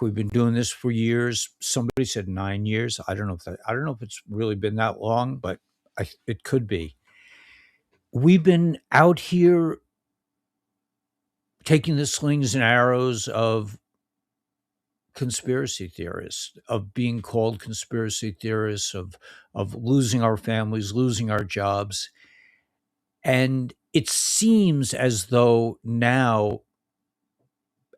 back. We've been doing this for years. Somebody said 9 years. I don't know if it's really been that long, but it could be. We've been out here taking the slings and arrows of conspiracy theorists, of being called conspiracy theorists, of losing our families, losing our jobs. And it seems as though now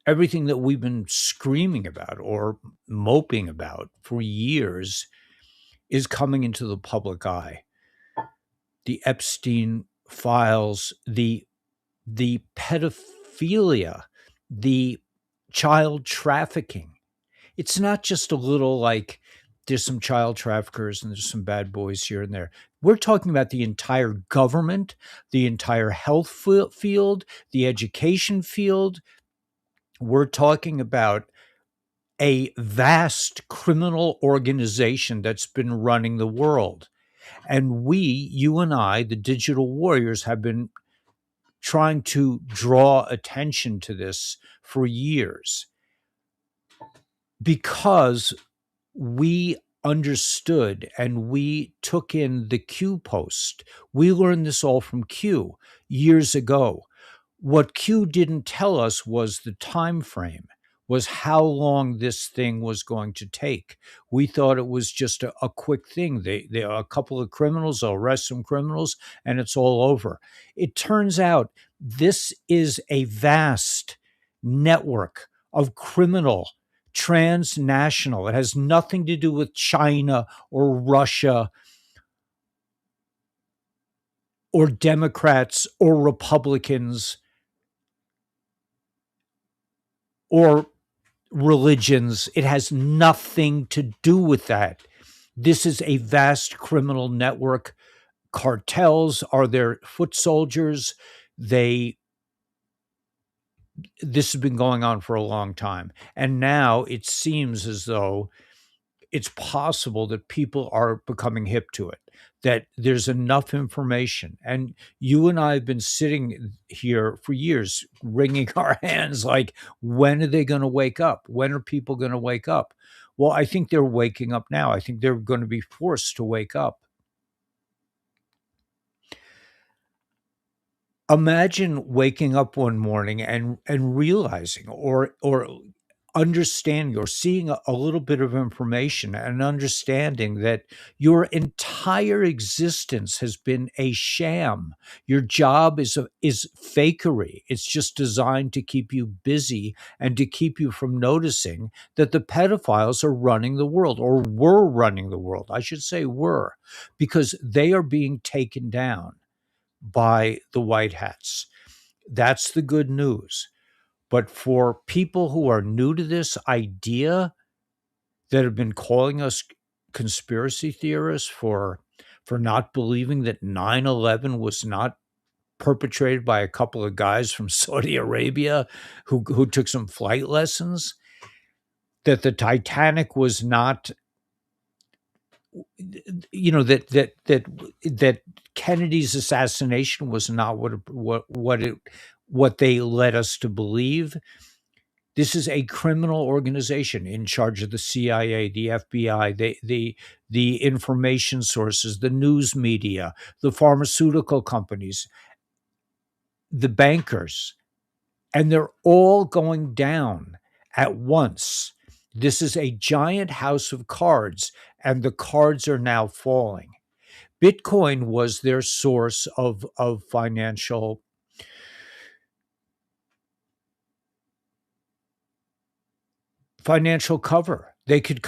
everything that we've been screaming about or moping about for years is coming into the public eye. The Epstein files, the pedophilia, the child trafficking. It's not just a little like there's some child traffickers and there's some bad boys here and there. We're talking about the entire government, the entire health field, the education field. We're talking about a vast criminal organization that's been running the world. And we, you and I, the digital warriors, have been trying to draw attention to this for years because we understood and we took in the Q post. We learned this all from Q years ago. What Q didn't tell us was the time frame, was how long this thing was going to take. We thought it was just a quick thing. They are a couple of criminals, they'll arrest some criminals, and it's all over. It turns out this is a vast network of criminal, transnational. It has nothing to do with China or Russia or Democrats or Republicans or religions. It has nothing to do with that. This is a vast criminal network. Cartels are their foot soldiers. This has been going on for a long time. And now it seems as though it's possible that people are becoming hip to it, that there's enough information. And you and I have been sitting here for years, wringing our hands like, when are they going to wake up? When are people going to wake up? Well, I think they're waking up now. I think they're going to be forced to wake up. Imagine waking up one morning and realizing or understanding or seeing a little bit of information and understanding that your entire existence has been a sham. Your job is fakery. It's just designed to keep you busy and to keep you from noticing that the pedophiles are running the world, or were running the world. I should say were, because they are being taken down by the white hats. That's the good news. But for people who are new to this idea, that have been calling us conspiracy theorists for not believing that 9/11 was not perpetrated by a couple of guys from Saudi Arabia who took some flight lessons, that the Titanic was not, that Kennedy's assassination was not what they led us to believe. This is a criminal organization in charge of the CIA, the FBI, the information sources, the news media, the pharmaceutical companies, the bankers, and they're all going down at once. This is a giant house of cards, and the cards are now falling. Bitcoin was their source of financial cover. They could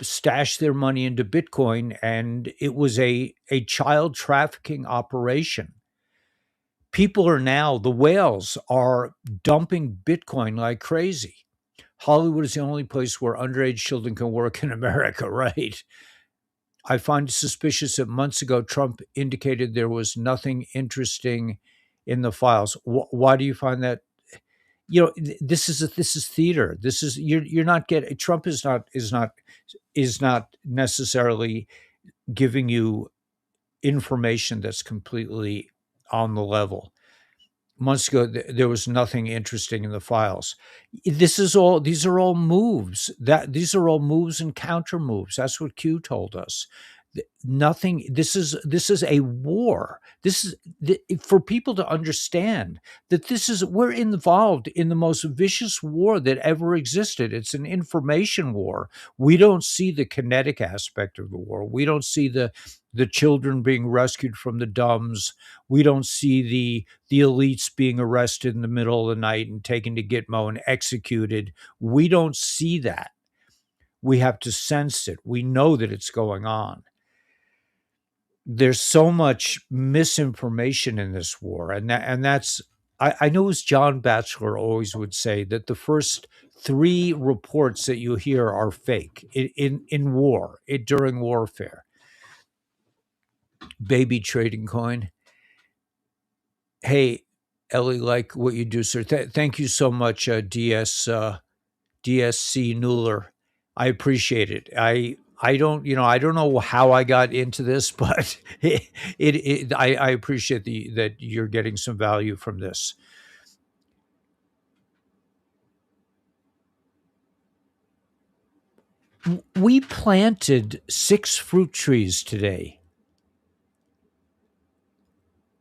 stash their money into Bitcoin, and it was a child trafficking operation. People are now, the whales are dumping Bitcoin like crazy. Hollywood is the only place where underage children can work in America, right? I find it suspicious that months ago Trump indicated there was nothing interesting in the files. Why do you find that? This is theater. This is, you're not getting, Trump is not necessarily giving you information that's completely on the level. months ago, there was nothing interesting in the files. These are all moves. These are all moves and counter moves. That's what Q told us. Nothing. This is a war. This is for people to understand that we're involved in the most vicious war that ever existed. It's an information war. We don't see the kinetic aspect of the war. We don't see the children being rescued from the dumbs. We don't see the elites being arrested in the middle of the night and taken to Gitmo and executed. We don't see that. We have to sense it. We know that it's going on. There's so much misinformation in this war, and that's I know as John Batchelor always would say that the first three reports that you hear are fake in war, during warfare. Baby trading coin. Hey, Ellie, like what you do, sir. Thank you so much, DSC Nuller. I appreciate it. I don't, I don't know how I got into this, but I appreciate that you're getting some value from this. We planted 6 fruit trees today.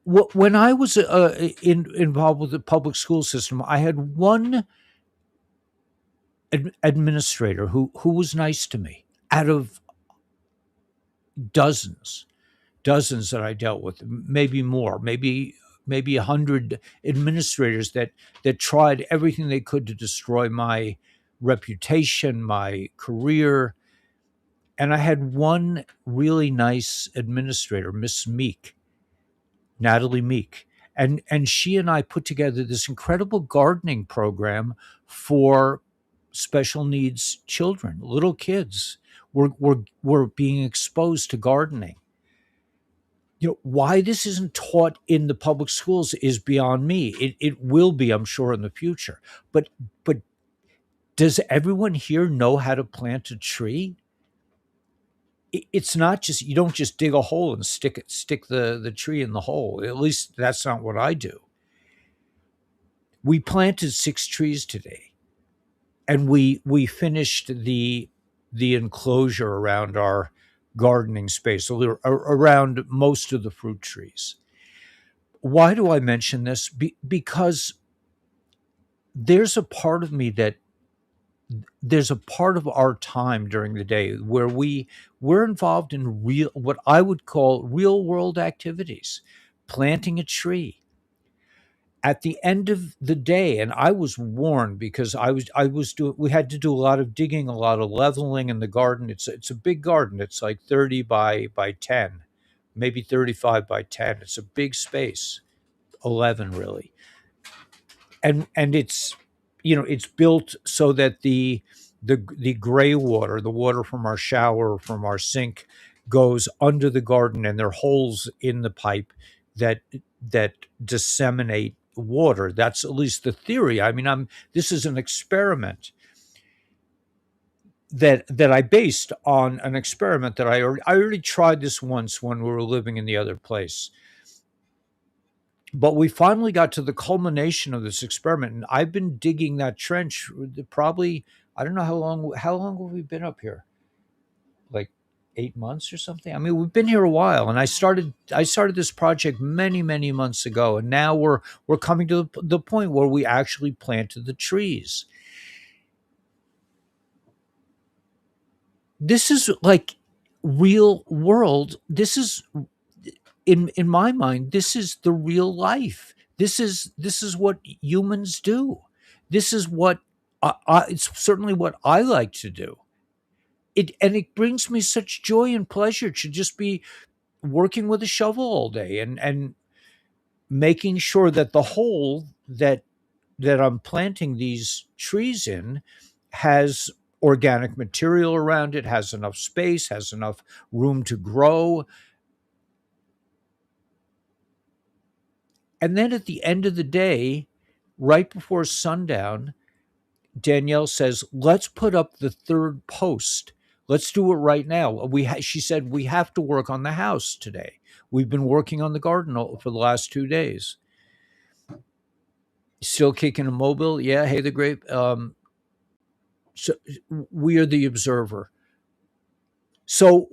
When I was involved with the public school system, I had one administrator who was nice to me out of dozens that I dealt with, maybe more, maybe 100 administrators that tried everything they could to destroy my reputation, my career. And I had one really nice administrator, Miss Meek, Natalie Meek. And she and I put together this incredible gardening program for special needs children, little kids were being exposed to gardening. Why this isn't taught in the public schools is beyond me. It will be, I'm sure, in the future. But does everyone here know how to plant a tree? It's not just, you don't just dig a hole and stick the tree in the hole. At least that's not what I do. We planted 6 trees today, and we finished the enclosure around our gardening space, around most of the fruit trees. Why do I mention this? Because there's a part of me there's a part of our time during the day where we're involved in what I would call real world activities, planting a tree. At the end of the day, and I was warned because we had to do a lot of digging, a lot of leveling in the garden. It's a big garden. It's like 30 by 10, maybe 35 by 10. It's a big space, 11 really. And it's built so that the gray water, the water from our shower, from our sink, goes under the garden, and there are holes in the pipe that disseminate water. That's at least the theory. I mean, this is an experiment that I based on an experiment that I already tried this once when we were living in the other place. But we finally got to the culmination of this experiment, and I've been digging that trench probably, I don't know how long have we been up here? Like 8 months or something. I mean, we've been here a while, and I started this project many months ago, and now we're coming to the point where we actually planted the trees. This is like real world. This is, in my mind, this is the real life. This is what humans do. This is what it's certainly what I like to do. It brings me such joy and pleasure to just be working with a shovel all day and making sure that the hole that I'm planting these trees in has organic material around it, has enough space, has enough room to grow. And then at the end of the day, right before sundown, Danielle says, "Let's put up the third post. Let's do it right now." She said, "We have to work on the house today. We've been working on the garden for the last 2 days." Still kicking a mobile. Yeah. Hey, the grape. So we are the observer. So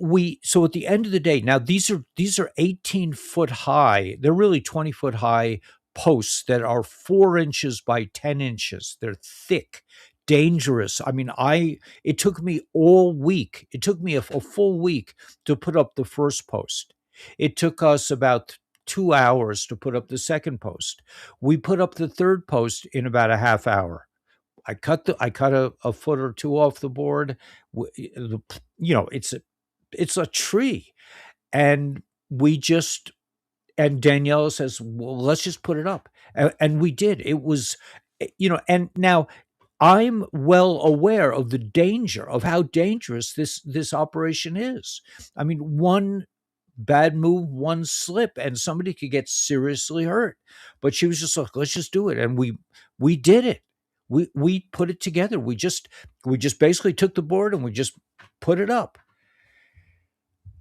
at the end of the day, now these are 18-foot high. They're really 20-foot high posts that are 4 inches by 10 inches. They're thick, dangerous. I mean, I it took me all week. It took me a full week to put up the first post. It took us about 2 hours to put up the second post. We put up the third post in about a half hour. I cut a foot or two off the board. It's a tree, and we just and Danielle says, "Well, let's just put it up," and we did. It was, and now I'm well aware of the danger of how dangerous this operation is. I mean, one bad move, one slip, and somebody could get seriously hurt. But she was just like, let's just do it. And we did it. We put it together. We just basically took the board and we just put it up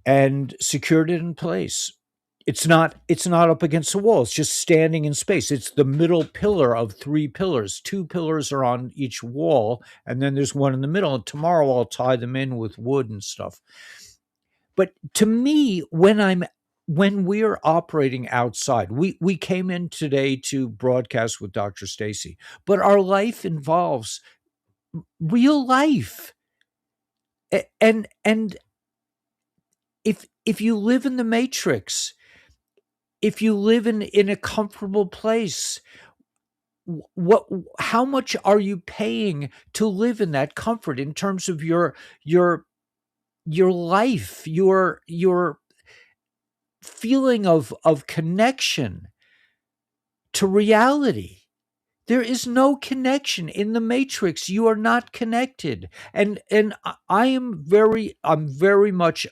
and secured it in place. It's not up against the wall. It's just standing in space. It's the middle pillar of three pillars. Two pillars are on each wall, and then there's one in the middle. And tomorrow I'll tie them in with wood and stuff. But to me, when we're operating outside, we came in today to broadcast with Dr. Stacy, but our life involves real life. And if you live in the matrix, if you live in a comfortable place, what how much are you paying to live in that comfort in terms of your your life, your feeling of connection to reality? There is no connection in the matrix. You are not connected. And I'm very much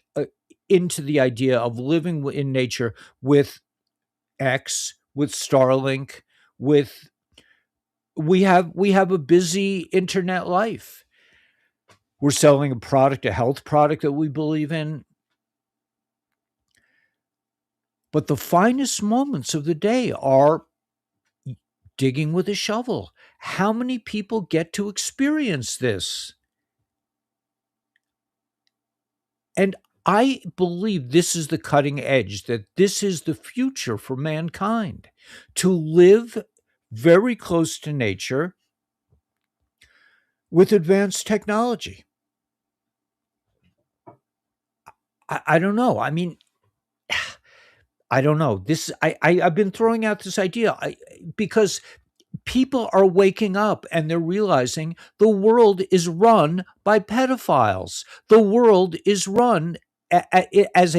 into the idea of living in nature with X, with Starlink, with we have a busy internet life. We're selling a product, a health product that we believe in. But the finest moments of the day are digging with a shovel. How many people get to experience this? And I believe this is the cutting edge, that this is the future for mankind, to live very close to nature with advanced technology. I don't know. I mean, I don't know. I've been throwing out this idea because people are waking up and they're realizing the world is run by pedophiles. The world is run as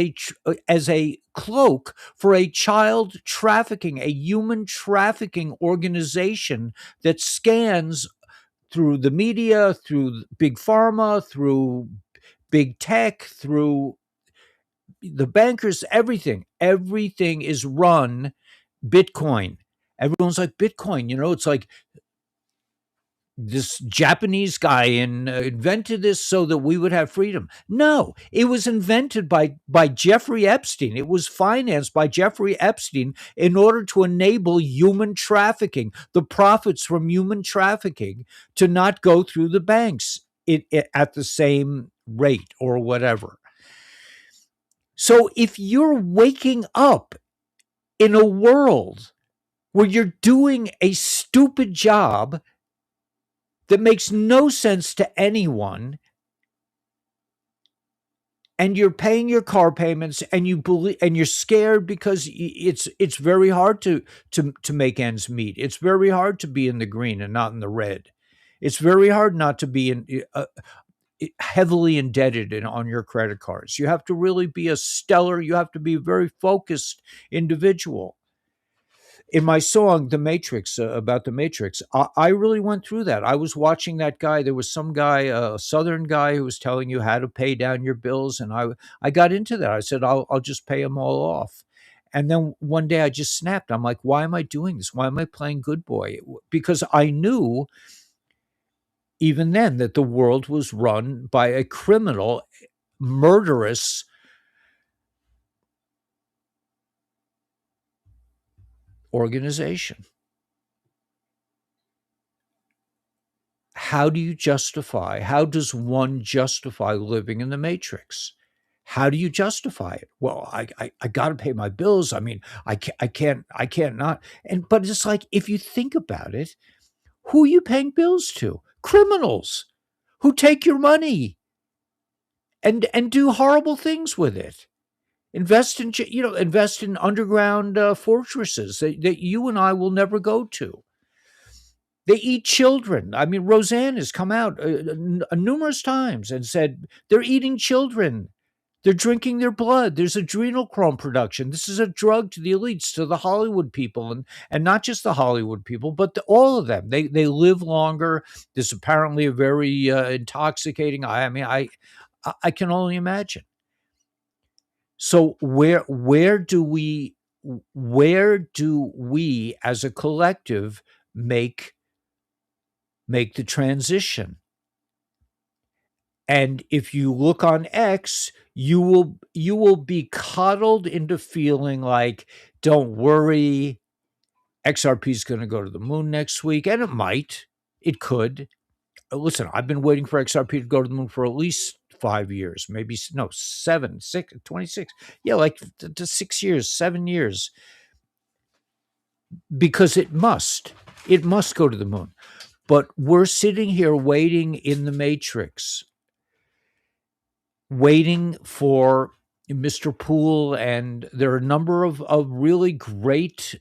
a cloak for a child trafficking, a human trafficking organization that scans through the media, through big pharma, through big tech, through the bankers, everything is run Bitcoin. Everyone's like Bitcoin, it's like this Japanese guy invented this so that we would have freedom. No, it was invented by Jeffrey Epstein. It was financed by Jeffrey Epstein in order to enable human trafficking, the profits from human trafficking, to not go through the banks at the same rate or whatever. So if you're waking up in a world where you're doing a stupid job that makes no sense to anyone, and you're paying your car payments, and you believe, and you're scared because it's very hard to make ends meet. It's very hard to be in the green and not in the red. It's very hard not to be heavily indebted on your credit cards. You have to really be a stellar. You have to be a very focused individual. In my song The Matrix, about the Matrix, I really went through that. I was watching that guy. There was some guy, a southern guy, who was telling you how to pay down your bills, and I got into that. I said, I'll just pay them all off. And then one day I just snapped. I'm like, why am I doing this? Why am I playing good boy? Because I knew even then that the world was run by a criminal, murderous organization. how do you justify? How does one justify living in the matrix? How do you justify it? Well, I got to pay my bills. I mean, I can't not. And but it's like if you think about it, who are you paying bills to? Criminals who take your money and do horrible things with it. Invest in underground fortresses that you and I will never go to. They eat children. I mean, Roseanne has come out numerous times and said they're eating children. They're drinking their blood. There's adrenochrome production. This is a drug to the elites, to the Hollywood people, and not just the Hollywood people, but all of them. They live longer. There's apparently a very intoxicating. I mean, I can only imagine. So where do we as a collective make the transition? And if you look on X, you will be coddled into feeling like, don't worry, XRP is going to go to the moon next week, and it might, it could. Listen, I've been waiting for XRP to go to the moon for at least 5 years, maybe no 7, 6, 26. Yeah, like to 6 years, 7 years, because it must go to the moon. But we're sitting here waiting in the matrix, waiting for Mr. Poole, and there are a number of really great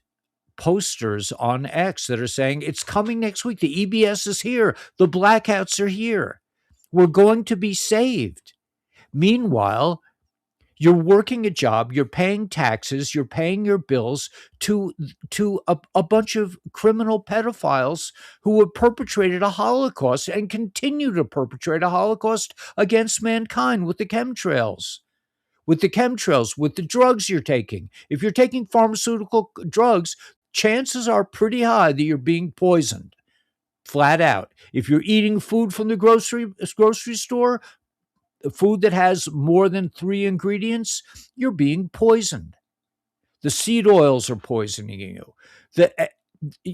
posters on X that are saying it's coming next week. The EBS is here. The blackouts are here. We're going to be saved. Meanwhile, you're working a job, you're paying taxes, you're paying your bills to a bunch of criminal pedophiles who have perpetrated a Holocaust and continue to perpetrate a Holocaust against mankind with the chemtrails. With the drugs you're taking. If you're taking pharmaceutical drugs, chances are pretty high that you're being poisoned, flat out. If you're eating food from the grocery store, food that has more than 3 ingredients, you're being poisoned. The seed oils are poisoning you.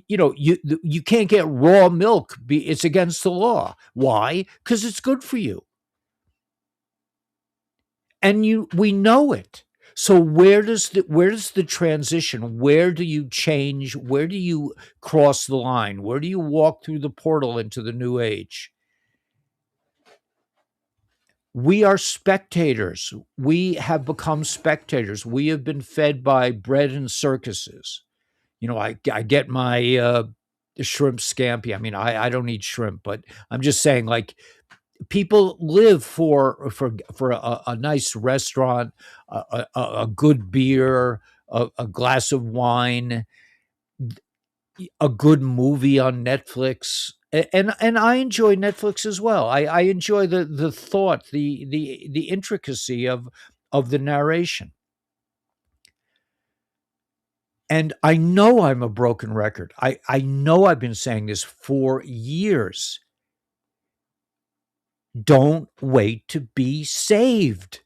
You can't get raw milk. It's against the law. Why? Because it's good for you. And we know it. So where does the transition? Where do you change? Where do you cross the line? Where do you walk through the portal into the new age? We are spectators. We have become spectators. We have been fed by bread and circuses. I get my shrimp scampi. I mean, I don't eat shrimp, but I'm just saying, like, people live for a nice restaurant, a good beer, a glass of wine, a good movie on Netflix. And I enjoy Netflix as well. I enjoy the thought, the intricacy of the narration. And I know I'm a broken record. I know I've been saying this for years. Don't wait to be saved.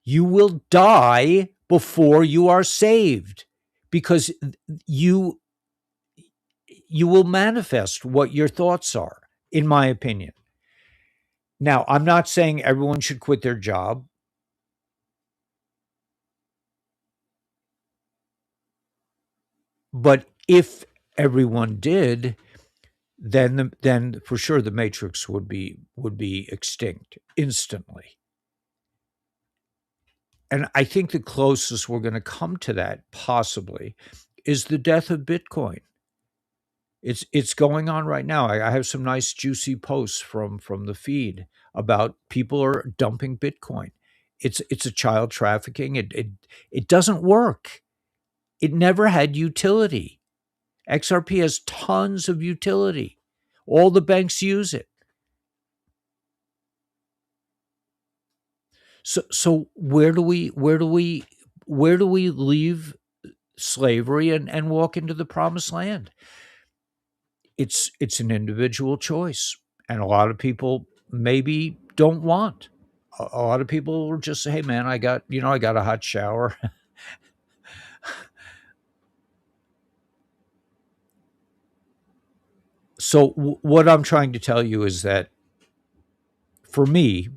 You will die before you are saved, because you will manifest what your thoughts are, in my opinion. Now, I'm not saying everyone should quit their job. But if everyone did, then for sure the matrix would be extinct instantly. And I think the closest we're going to come to that, possibly, is the death of Bitcoin. It's going on right now. I have some nice juicy posts from the feed about people are dumping Bitcoin. It's a child trafficking. It doesn't work. It never had utility. XRP has tons of utility. All the banks use it. So where do we leave slavery and walk into the promised land? It's an individual choice, and a lot of people maybe don't want. A lot of people will just say, "Hey, man, I got a hot shower." So what I'm trying to tell you is that for me,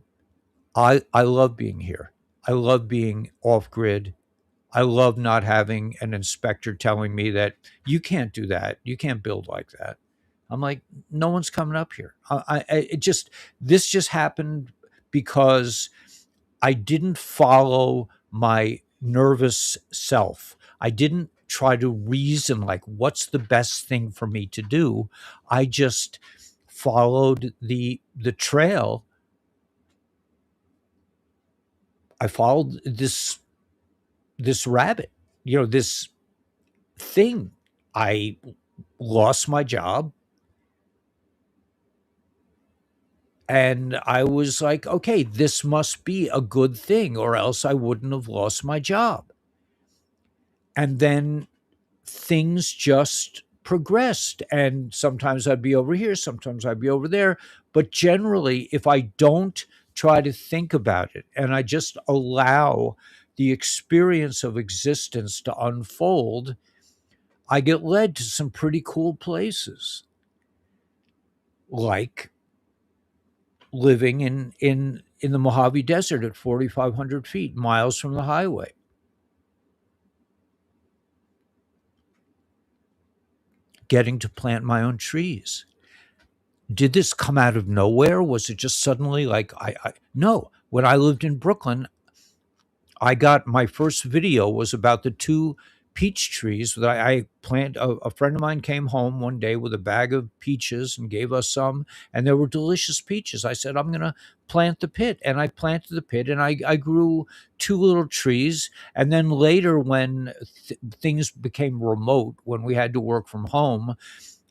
I love being here. I love being off grid. I love not having an inspector telling me that you can't do that. You can't build like that. I'm like, no one's coming up here. It just this just happened because I didn't follow my nervous self. I didn't try to reason like what's the best thing for me to do. I just followed the trail. I followed this rabbit, this thing. I lost my job and I was like, okay, this must be a good thing or else I wouldn't have lost my job. And then things just progressed. And sometimes I'd be over here, sometimes I'd be over there. But generally, if I don't try to think about it and I just allow the experience of existence to unfold, I get led to some pretty cool places, like living in the Mojave Desert at 4,500 feet, miles from the highway. Getting to plant my own trees. Did this come out of nowhere? Was it just suddenly like I no? When I lived in Brooklyn, I got my first video was about the two peach trees that I planted. A friend of mine came home one day with a bag of peaches and gave us some, and there were delicious peaches. I said, I'm going to plant the pit. And I planted the pit and I grew two little trees. And then later, when things became remote, when we had to work from home,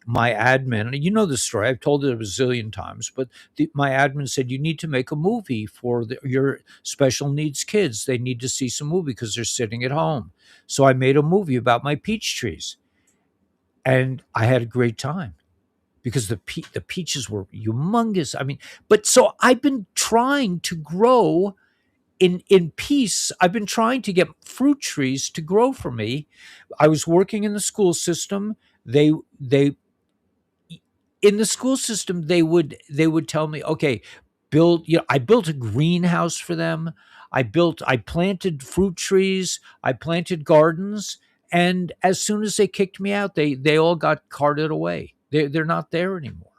my admin, you know the story, I've told it a bazillion times, but my admin said, you need to make a movie for your special needs kids. They need to see some movie because they're sitting at home. So I made a movie about my peach trees and I had a great time because the peaches were humongous. I mean, but so I've been trying to grow in peace. I've been trying to get fruit trees to grow for me. I was working in the school system. They in the school system they would tell me, okay, I built a greenhouse for them. I planted fruit trees, I planted gardens, and as soon as they kicked me out, they all got carted away. They're not there anymore.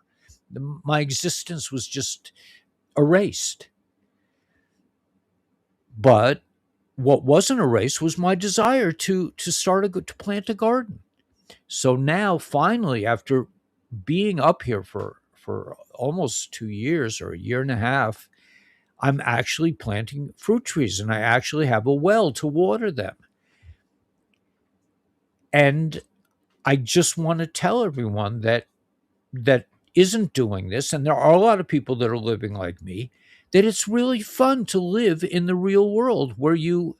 My existence was just erased. But what wasn't erased was my desire to plant a garden. So now finally, after being up here for almost 2 years or a year and a half, I'm actually planting fruit trees and I actually have a well to water them. And I just want to tell everyone that isn't doing this, and there are a lot of people that are living like me, that it's really fun to live in the real world where you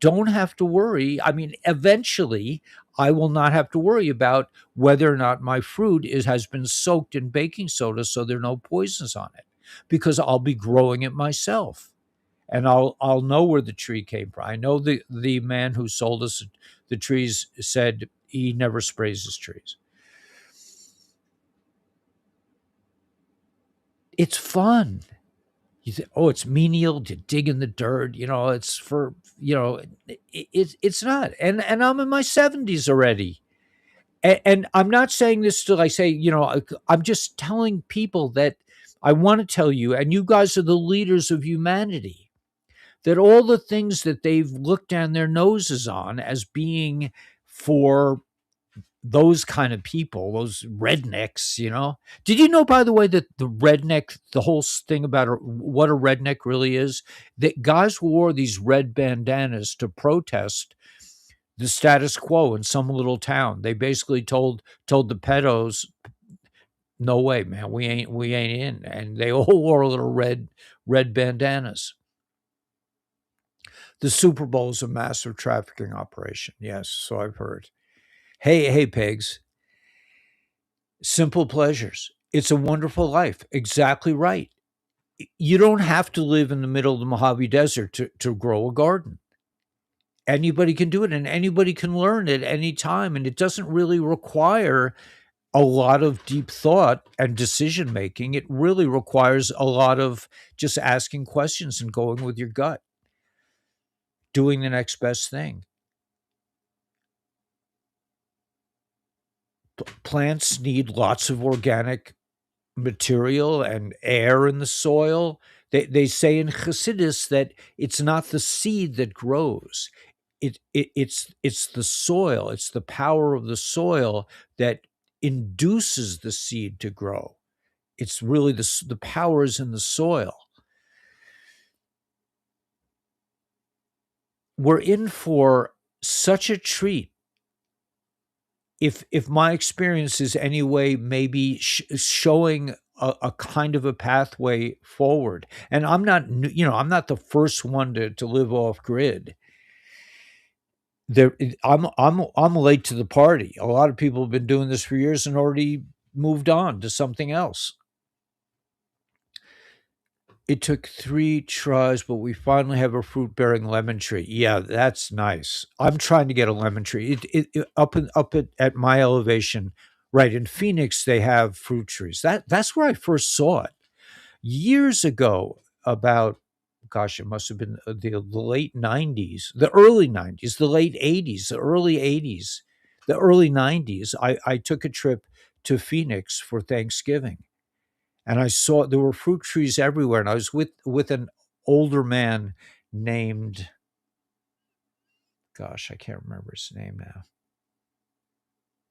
don't have to worry. I mean, eventually I will not have to worry about whether or not my fruit has been soaked in baking soda so there are no poisons on it, because I'll be growing it myself. And I'll know where the tree came from. I know the man who sold us the trees said he never sprays his trees. It's fun. You think, oh, it's menial to dig in the dirt. It's for, it's not. And I'm in my 70s already. And I'm not saying this to like say, I'm just telling people that I want to tell you, and you guys are the leaders of humanity, that all the things that they've looked down their noses on as being for those kind of people, those rednecks. Did you know, by the way, that the whole thing about what a redneck really is, that guys wore these red bandanas to protest the status quo in some little town. They basically told the pedos, no way, man, we ain't in. And they all wore little red bandanas. The Super Bowl is a massive trafficking operation. Yes, so I've heard. Hey, pigs. Simple pleasures. It's a wonderful life. Exactly right. You don't have to live in the middle of the Mojave Desert to grow a garden. Anybody can do it and anybody can learn at any time. And it doesn't really require a lot of deep thought and decision making. It really requires a lot of just asking questions and going with your gut, doing the next best thing. Plants need lots of organic material and air in the soil. They say in Chassidus that it's not the seed that grows. It's the soil. It's the power of the soil that induces the seed to grow. It's really the power is in the soil. We're in for such a treat if my experience is any way maybe showing a kind of a pathway forward. And I'm not, I'm not the first one to live off grid. There, I'm late to the party. A lot of people have been doing this for years and already moved on to something else. It took 3 tries, but we finally have a fruit-bearing lemon tree. Yeah, that's nice. I'm trying to get a lemon tree. At my elevation, right, in Phoenix, they have fruit trees. That's where I first saw it. Years ago, about, gosh, it must have been the late 90s, the early 90s, the late 80s, the early 80s, the early 90s, I took a trip to Phoenix for Thanksgiving, and I saw there were fruit trees everywhere. And I was with an older man named, gosh, I can't remember his name now.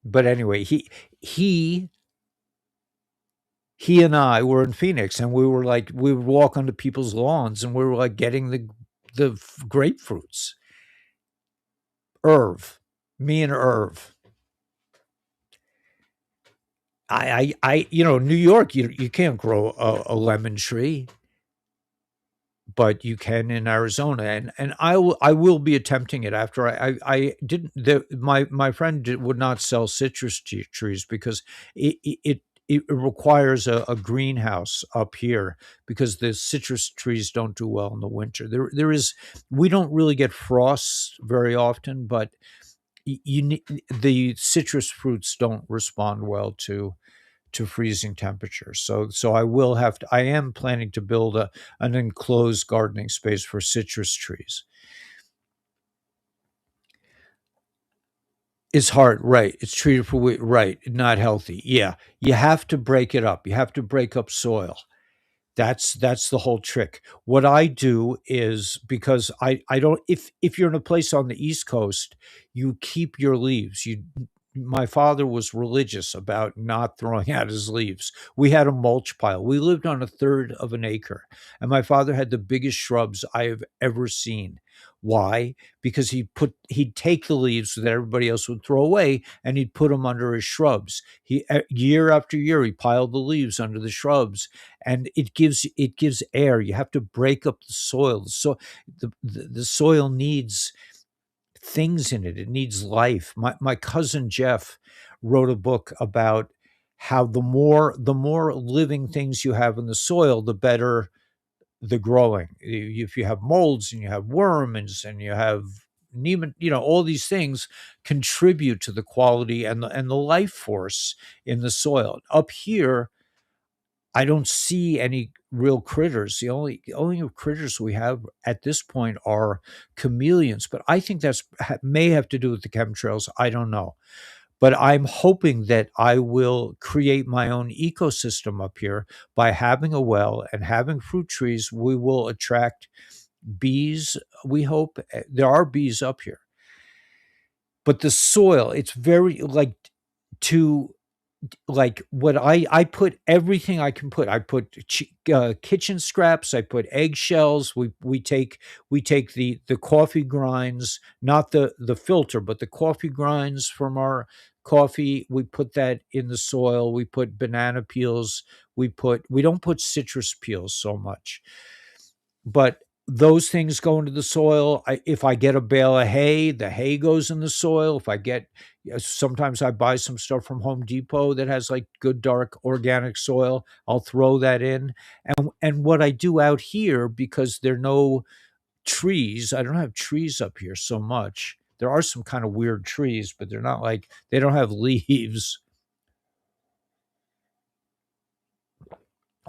But anyway, he and I were in Phoenix, and we were like, we would walk onto people's lawns, and we were like getting the grapefruits. Irv, me and Irv. New York, you can't grow a lemon tree, but you can in Arizona, and I will be attempting it after I didn't. My friend would not sell citrus trees because it requires a greenhouse up here because the citrus trees don't do well in the winter. We don't really get frosts very often, but you need, the citrus fruits don't respond well to freezing temperatures. So I am planning to build an enclosed gardening space for citrus trees. It's hard, right? It's treated for right, not healthy. Yeah, you have to break it up. You have to break up soil. That's the whole trick. What I do is, because I don't, if you're in a place on the East Coast, you keep your leaves. My father was religious about not throwing out his leaves. We had a mulch pile. We lived on a third of an acre, and my father had the biggest shrubs I have ever seen. Why? Because he'd take the leaves that everybody else would throw away, and he'd put them under his shrubs. Year after year, he piled the leaves under the shrubs, and it gives air. You have to break up the soil. So the soil needs things in it. It needs life. My cousin Jeff wrote a book about how the more living things you have in the soil, the better the growing. If you have molds and you have worms and you have all these things contribute to the quality and the life force in the soil. Up here, I don't see any real critters. The only critters we have at this point are chameleons, but I think may have to do with the chemtrails. I don't know. But I'm hoping that I will create my own ecosystem up here by having a well and having fruit trees. We will attract bees. We hope there are bees up here. But the soil, it's very to what I put everything I can put. I put kitchen scraps. I put eggshells. We take the coffee grinds, not the filter, but the coffee grinds from our coffee. We put that in the soil. We put banana peels. We don't put citrus peels so much, but those things go into the soil. If I get a bale of hay, the hay goes in the soil. If I get, sometimes I buy some stuff from Home Depot that has like good dark organic soil. I'll throw that in. And what I do out here, because there are no trees, I don't have trees up here so much. There are some kind of weird trees, but they're not like, they don't have leaves.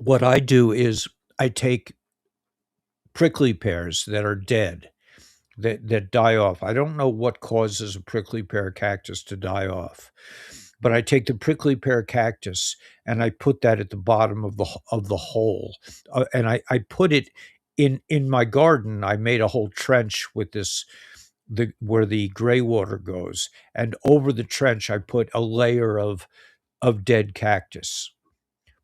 What I do is I take prickly pears that are dead, that die off. I don't know what causes a prickly pear cactus to die off, but I take the prickly pear cactus and I put that at the bottom of the hole, and I put it in my garden. I made a whole trench with this, the where the gray water goes, and over the trench I put a layer of dead cactus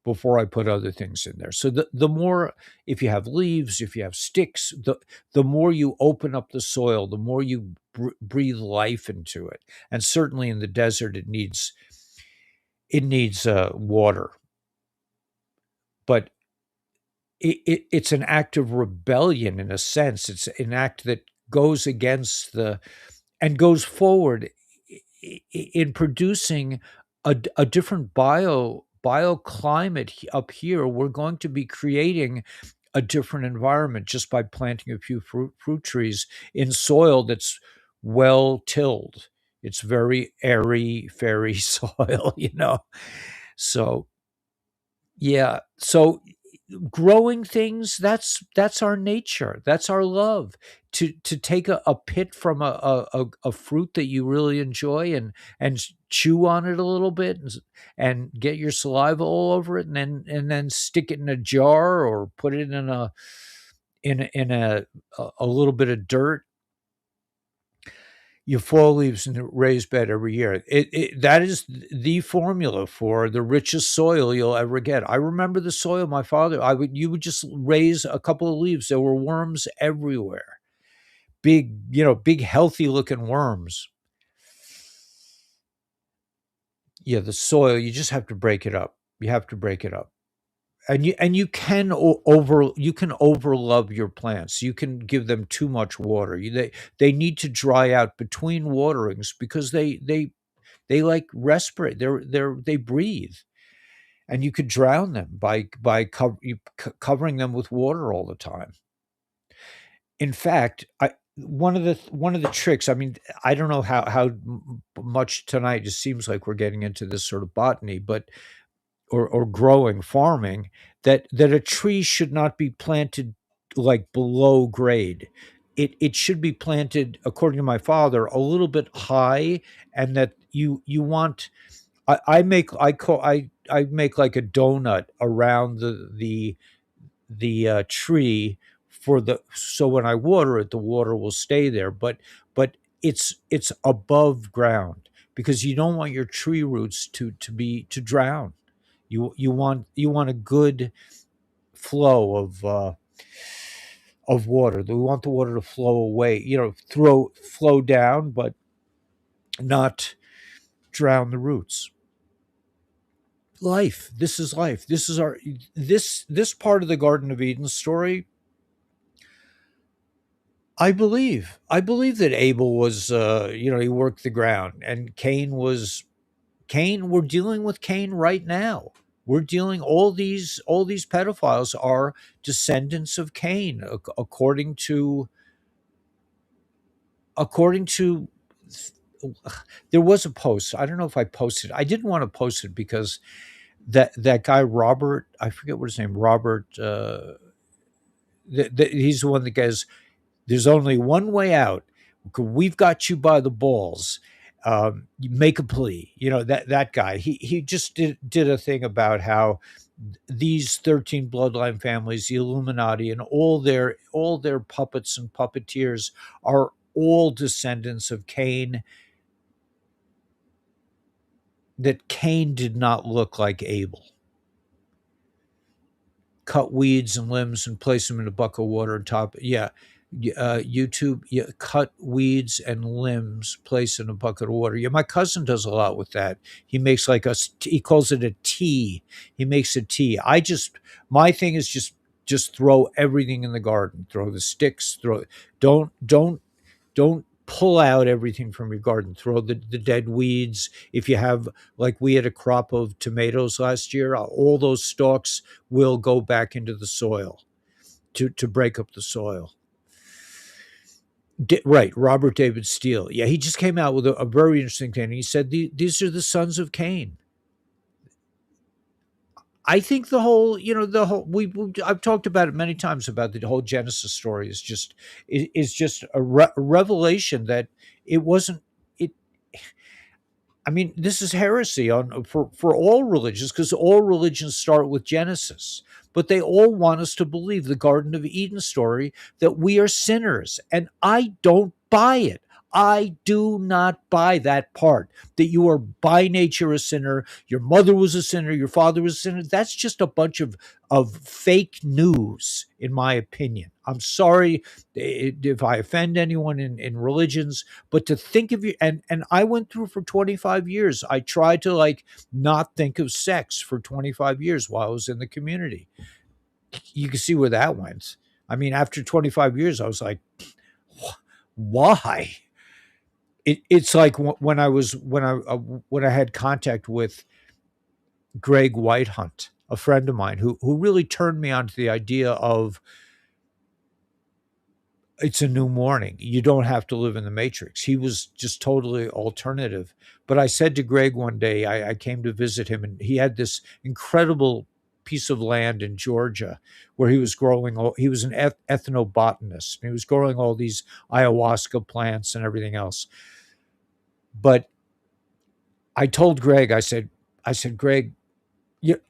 before I put other things in there. So the more, if you have leaves, if you have sticks, the more you open up the soil, the more you breathe life into it. And certainly in the desert, it needs water, but it's an act of rebellion in a sense. It's an act that goes against the and goes forward in producing a different bioclimate up here. We're going to be creating a different environment just by planting a few fruit trees in soil that's well tilled. It's very airy, fairy soil, So yeah, so growing things, that's our nature, that's our love, to take a pit from a fruit that you really enjoy, and chew on it a little bit, and get your saliva all over it, and then stick it in a jar or put it in a little bit of dirt. You fall leaves in the raised bed every year. That is the formula for the richest soil you'll ever get. I remember the soil my father. You would just raise a couple of leaves. There were worms everywhere. Big, big healthy looking worms. Yeah, the soil. You just have to break it up. You have to break it up. And you can overlove your plants. You can give them too much water. They need to dry out between waterings because they like respirate. They breathe, and you could drown them by covering them with water all the time. In fact, one of the tricks. I mean, I don't know how much tonight. It just seems like we're getting into this sort of botany, but or growing farming, that a tree should not be planted like below grade. It should be planted, according to my father, a little bit high, and that you want. I make like a donut around the tree, for the so when I water it, the water will stay there, but it's above ground, because you don't want your tree roots to drown. You want a good flow of water. We want the water to flow away, flow down, but not drown the roots. Life. This is life. This part of the Garden of Eden story. I believe that Abel was, he worked the ground, and Cain. We're dealing with Cain right now. We're dealing all these pedophiles are descendants of Cain, according to there was a post. I don't know if I posted. I didn't want to post it because that guy Robert, I forget what his name, Robert. He's the one that goes, "There's only one way out. We've got you by the balls. You make a plea." That guy. He just did a thing about how these 13 bloodline families, the Illuminati, and all their puppets and puppeteers are all descendants of Cain. That Cain did not look like Abel. Cut weeds and limbs and place them in a bucket of water on top. Yeah, YouTube. Yeah, cut weeds and limbs, place in a bucket of water. Yeah, my cousin does a lot with that. He makes like he calls it a tea. He makes a tea. My thing is just throw everything in the garden. Throw the sticks. Don't pull out everything from your garden. Throw the dead weeds. If you have, like we had a crop of tomatoes last year, all those stalks will go back into the soil to break up the soil. Right, Robert David Steele. Yeah, he just came out with a very interesting thing. He said these are the sons of Cain. I think the whole, the whole I've talked about it many times about the whole Genesis story is just a revelation that it wasn't it. I mean, this is heresy on for all religions, because all religions start with Genesis, but they all want us to believe the Garden of Eden story, that we are sinners, and I don't buy it. I do not buy that part, that you are by nature a sinner. Your mother was a sinner. Your father was a sinner. That's just a bunch of fake news, in my opinion. I'm sorry if I offend anyone in religions, but to think of you, and I went through for 25 years. I tried to like not think of sex for 25 years while I was in the community. You can see where that went. I mean, after 25 years, I was like, why? It's like when I was when I had contact with Greg Whitehunt, a friend of mine who really turned me onto the idea of it's a new morning. You don't have to live in the matrix. He was just totally alternative. But I said to Greg one day, I came to visit him, and he had this incredible piece of land in Georgia where he was growing he was an ethnobotanist. He was growing all these ayahuasca plants and everything else. But I told Greg, I said, Greg, you,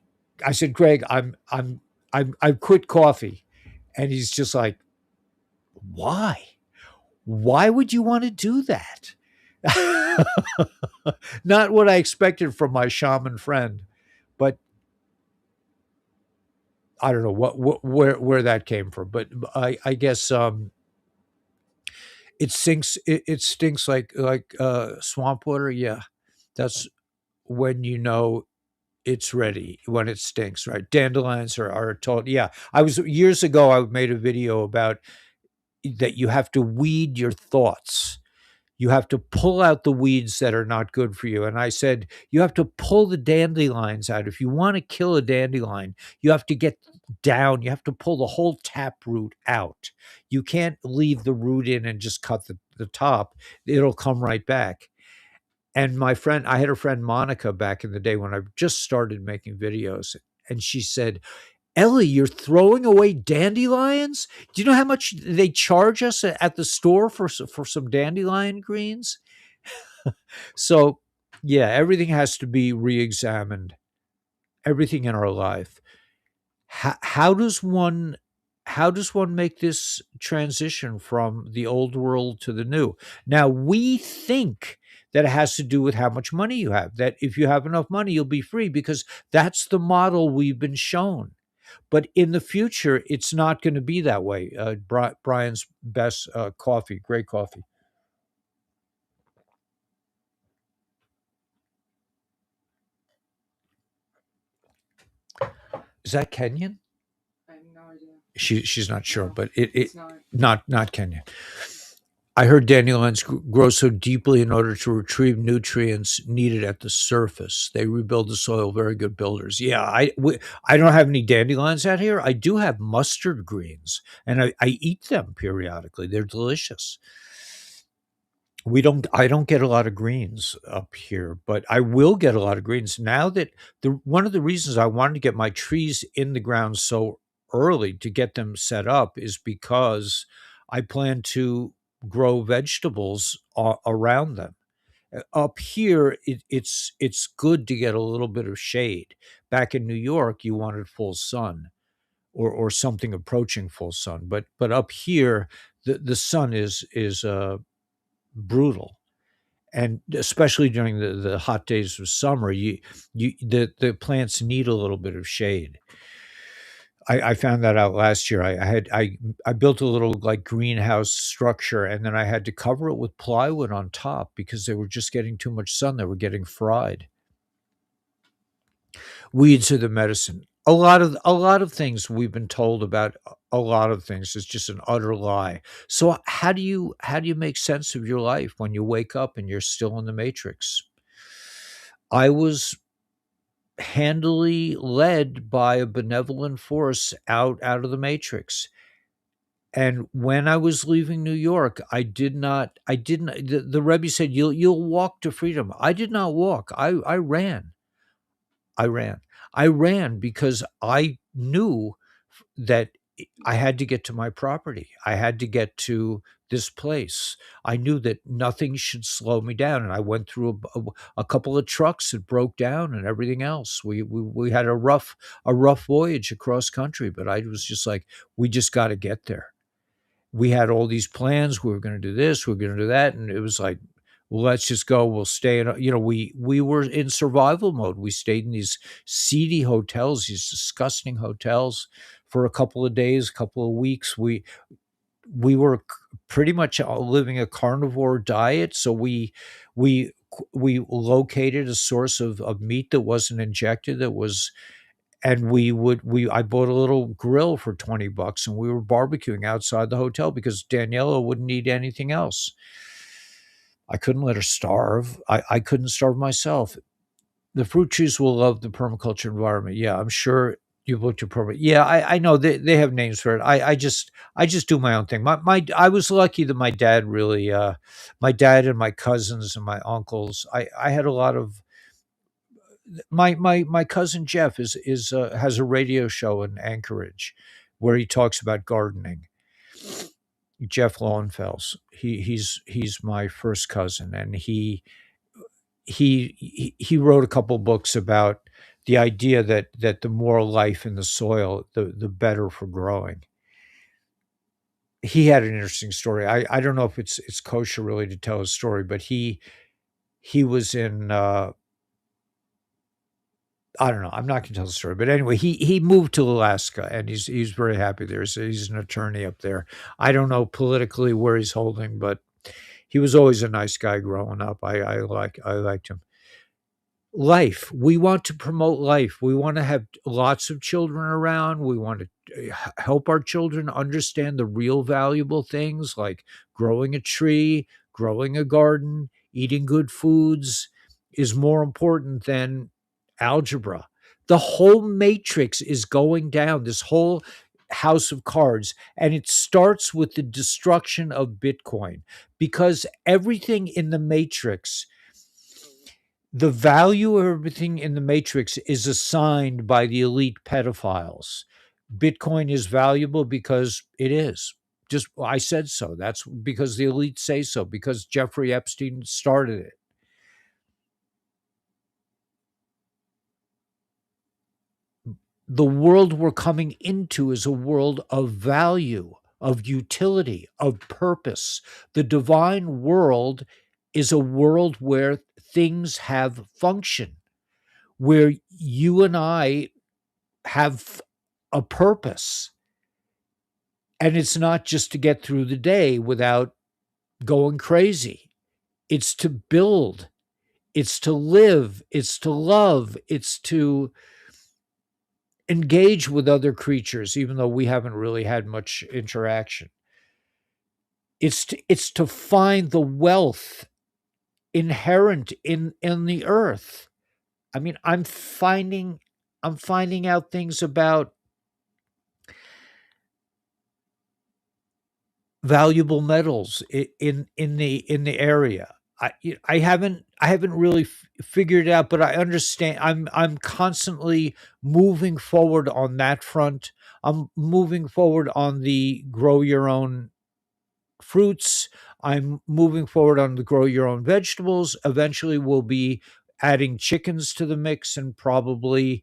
I said, Greg, I've quit coffee. And he's just like, why? Why would you want to do that? Not what I expected from my shaman friend, but I don't know where that came from. But I guess it stinks like swamp water. Yeah, that's when you know it's ready, when it stinks, right? Dandelions are told. Yeah, I was years ago. I made a video about that. You have to weed your thoughts. You have to pull out the weeds that are not good for you. And I said, you have to pull the dandelions out. If you want to kill a dandelion, you have to get down. You have to pull the whole tap root out. You can't leave the root in and just cut the top. It'll come right back. And I had a friend, Monica, back in the day when I just started making videos. And she said, Ellie, you're throwing away dandelions? Do you know how much they charge us at the store for some dandelion greens? So, yeah, everything has to be re-examined. Everything in our life. How does one make this transition from the old world to the new? Now, we think that it has to do with how much money you have. That if you have enough money, you'll be free, because that's the model we've been shown. But in the future, it's not going to be that way. Brian's best coffee, great coffee. Is that Kenyan? She's not sure, but it not Kenyan. I heard dandelions grow so deeply in order to retrieve nutrients needed at the surface. They rebuild the soil. Very good builders. Yeah, I don't have any dandelions out here. I do have mustard greens, and I eat them periodically. They're delicious. I don't get a lot of greens up here, but I will get a lot of greens now that the one of the reasons I wanted to get my trees in the ground so early to get them set up is because I plan to grow vegetables around them. Up here, it's good to get a little bit of shade. Back in New York, you wanted full sun or something approaching full sun, but up here, the sun is brutal, and especially during the hot days of summer, the plants need a little bit of shade. I found that out last year. I built a little like greenhouse structure, and then I had to cover it with plywood on top because they were just getting too much sun. They were getting fried. Weeds are the medicine. A lot of things we've been told about a lot of things is just an utter lie. So how do you make sense of your life when you wake up and you're still in the matrix? I was handily led by a benevolent force out of the matrix. And when I was leaving New York, I didn't the Rebbe said you'll walk to freedom. I did not walk. I ran. I ran. I ran because I knew that I had to get to my property. I had to get to this place. I knew that nothing should slow me down, and I went through a couple of trucks that broke down and everything else. We had a rough voyage across country, but I was just like, we just got to get there. We had all these plans. We were going to do this. We were going to do that, and it was like, well, let's just go. We'll stay in. We were in survival mode. We stayed in these seedy hotels, these disgusting hotels, for a couple of days, couple of weeks. We were pretty much living a carnivore diet, so we we located a source of meat that wasn't injected, that was, and we I bought a little grill for $20, and we were barbecuing outside the hotel because Daniela wouldn't eat anything else. I couldn't let her starve. I couldn't starve myself. The fruit trees will love the permaculture environment. Yeah, I'm sure you've looked at perma. Yeah, I know they have names for it. I just do my own thing. I was lucky that my dad and my cousins and my uncles. I had a lot of my cousin Jeff is has a radio show in Anchorage where he talks about gardening. Jeff Lowenfels. He's my first cousin, and he wrote a couple books about the idea that the more life in the soil, the better for growing. He had an interesting story. I don't know if it's kosher really to tell his story, but he was in I don't know. I'm not going to tell the story, but anyway, he moved to Alaska, and he's very happy there. So he's an attorney up there. I don't know politically where he's holding, but he was always a nice guy growing up. I liked him. Life. We want to promote life. We want to have lots of children around. We want to help our children understand the real valuable things like growing a tree, growing a garden, eating good foods is more important than algebra. The whole matrix is going down, this whole house of cards, and it starts with the destruction of Bitcoin, because everything in the matrix, the value of everything in the matrix is assigned by the elite pedophiles. Bitcoin is valuable because it is. Just I said so. That's because the elite say so, because Jeffrey Epstein started it. The world we're coming into is a world of value, of utility, of purpose. The divine world is a world where things have function, where you and I have a purpose. And it's not just to get through the day without going crazy. It's to build, it's to live, it's to love, it's to engage with other creatures, even though we haven't really had much interaction. It's to find the wealth inherent in the earth. I mean, I'm finding out things about valuable metals in the area. I haven't really figured it out, but I understand. I'm constantly moving forward on that front. I'm moving forward on the grow your own fruits. I'm moving forward on the grow your own vegetables. Eventually, we'll be adding chickens to the mix, and probably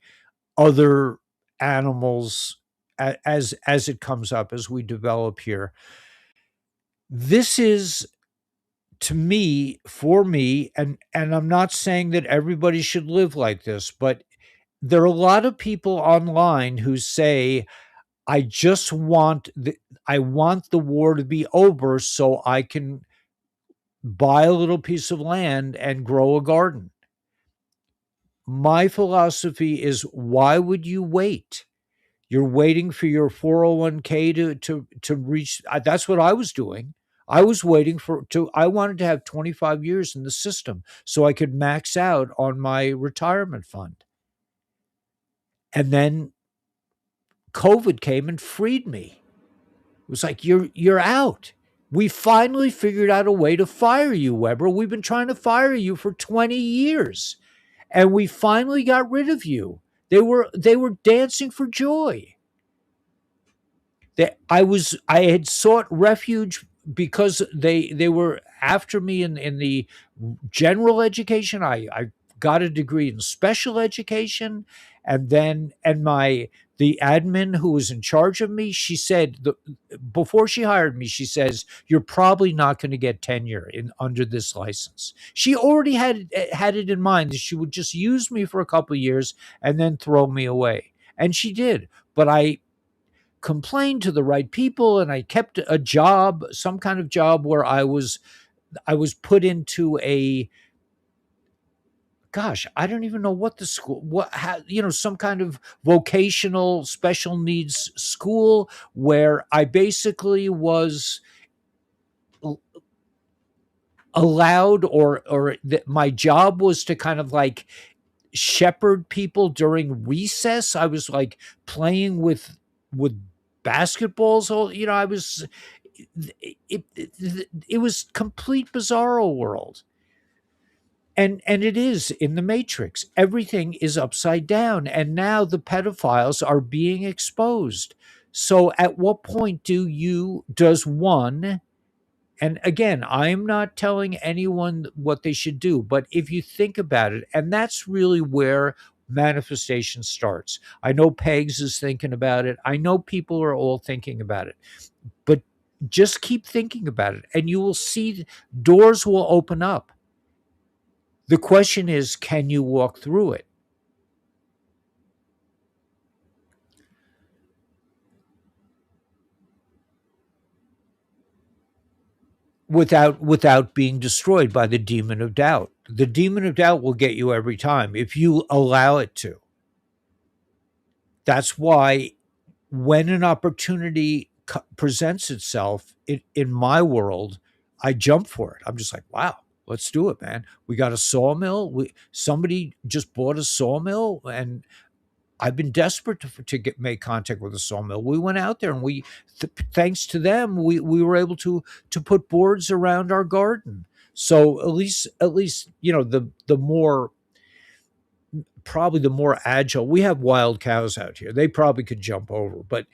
other animals as it comes up, as we develop here. This is, to me, for me, and I'm not saying that everybody should live like this, but there are a lot of people online who say, I just want the war to be over so I can buy a little piece of land and grow a garden. My philosophy is, why would you wait? You're waiting for your 401k to reach. That's what I was doing. I was waiting I wanted to have 25 years in the system so I could max out on my retirement fund. And then COVID came and freed me. It was like, you're out. We finally figured out a way to fire you, Weber. We've been trying to fire you for 20 years, and we finally got rid of you. They were dancing for joy. I had sought refuge because they were after me in the general education. I got a degree in special education, and then and my the admin who was in charge of me, she said before she hired me, she says you're probably not going to get tenure in under this license. She already had it in mind that she would just use me for a couple of years and then throw me away, and she did. But I complained to the right people, and I kept a job, some kind of job where I was put into a, gosh, I don't even know what the school, what, how, some kind of vocational special needs school where I basically was allowed, or that my job was to kind of like shepherd people during recess. I was like playing with basketballs. I was it was complete bizarro world. And it is in the Matrix. Everything is upside down, and now the pedophiles are being exposed. So at what point does one, and again, I'm not telling anyone what they should do, but if you think about it, and that's really where manifestation starts. I know Pegs is thinking about it. I know people are all thinking about it, but just keep thinking about it and you will see doors will open up. The question is, can you walk through it? Without being destroyed by the demon of doubt. The demon of doubt will get you every time if you allow it to. That's why when an opportunity presents itself in my world, I jump for it. I'm just like, wow, let's do it, man. We got a sawmill. Somebody just bought a sawmill, and I've been desperate to make contact with a sawmill. We went out there, and thanks to them, we were able to put boards around our garden. So at least the more, probably the more agile. We have wild cows out here. They probably could jump over, but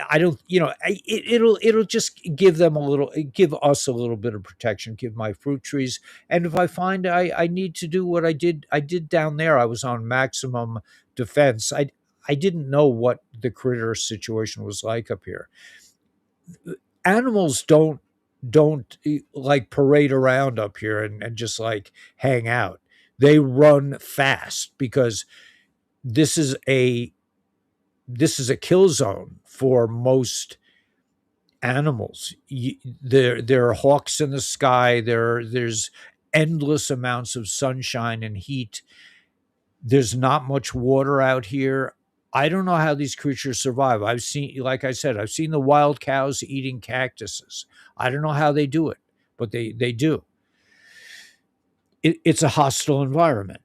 I don't, it'll just give us a little bit of protection, give my fruit trees. And if I find I need to do what I did down there, I was on maximum defense. I didn't know what the critter situation was like up here. Animals don't like parade around up here and just like hang out. They run fast because this is a kill zone for most animals. There are hawks in the sky. There's endless amounts of sunshine and heat. There's not much water out here. I don't know how these creatures survive. I've seen, like I said, I've seen the wild cows eating cactuses. I don't know how they do it, but they do. It's a hostile environment,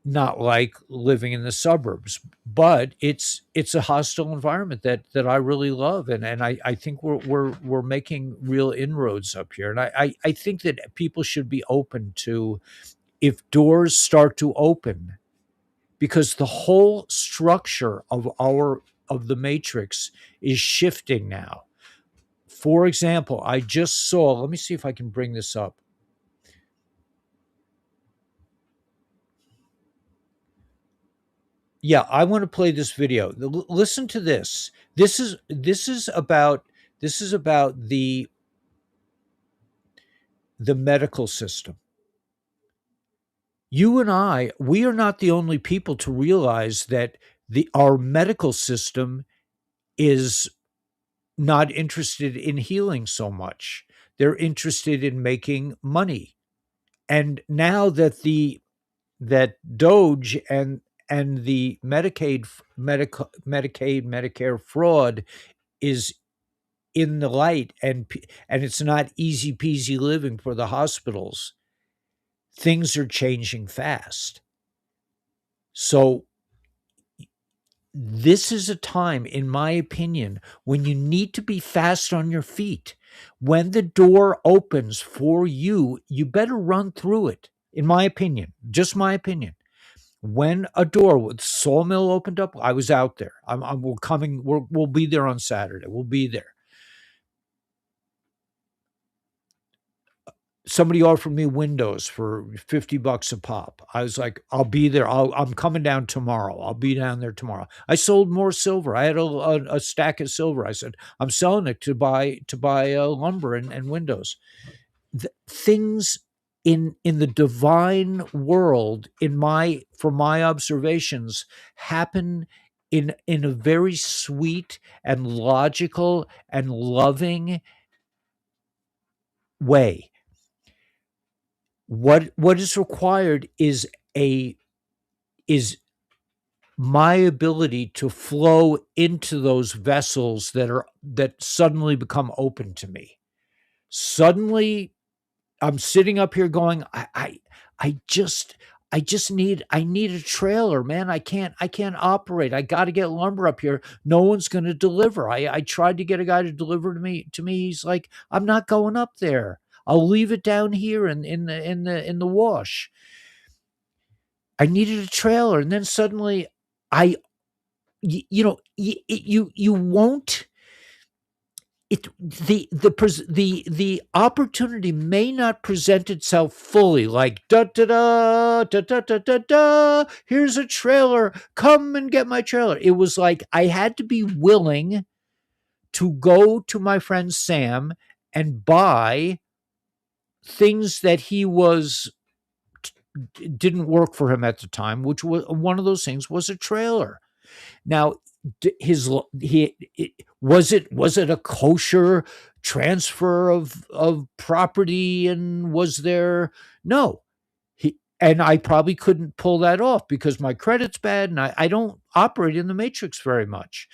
not like living in the suburbs, but it's a hostile environment that I really love, and I think we're making real inroads up here, and I think that people should be open to, if doors start to open, because the whole structure of the matrix is shifting now. For example, I just saw, let me see if I can bring this up. Yeah, I want to play this video. Listen to this. This is about the medical system. You and we are not the only people to realize that our medical system is not interested in healing so much. They're interested in making money. And now that Doge and the Medicaid Medicare fraud is in the light, and it's not easy peasy living for the hospitals, things are changing fast. So this is a time, in my opinion, when you need to be fast on your feet. When the door opens for you, you better run through it, in my opinion, just my opinion. When a door with Sawmill opened up, I was out there. We're coming. We'll be there on Saturday. We'll be there. Somebody offered me windows for $50 a pop. I was like, I'll be there. I'm coming down tomorrow. I'll be down there tomorrow. I sold more silver. I had a stack of silver. I said, I'm selling it to buy lumber and windows. Things in the divine world, from my observations, happen in a very sweet and logical and loving way. What is required a is my ability to flow into those vessels that suddenly become open to me. Suddenly I'm sitting up here going, I just I need a trailer, man. I can't operate. I got to get lumber up here. No one's going to deliver. I tried to get a guy to deliver to me. He's like, I'm not going up there. I'll leave it down here in the wash. I needed a trailer, and then suddenly I you won't the opportunity may not present itself fully, like da da da da da da da da, here's a trailer, come and get my trailer. It was like I had to be willing to go to my friend Sam and buy things that he was didn't work for him at the time, which was one of those things was a trailer. Now, was it a kosher transfer of property, and was there no and I probably couldn't pull that off because my credit's bad and I don't operate in the matrix very much.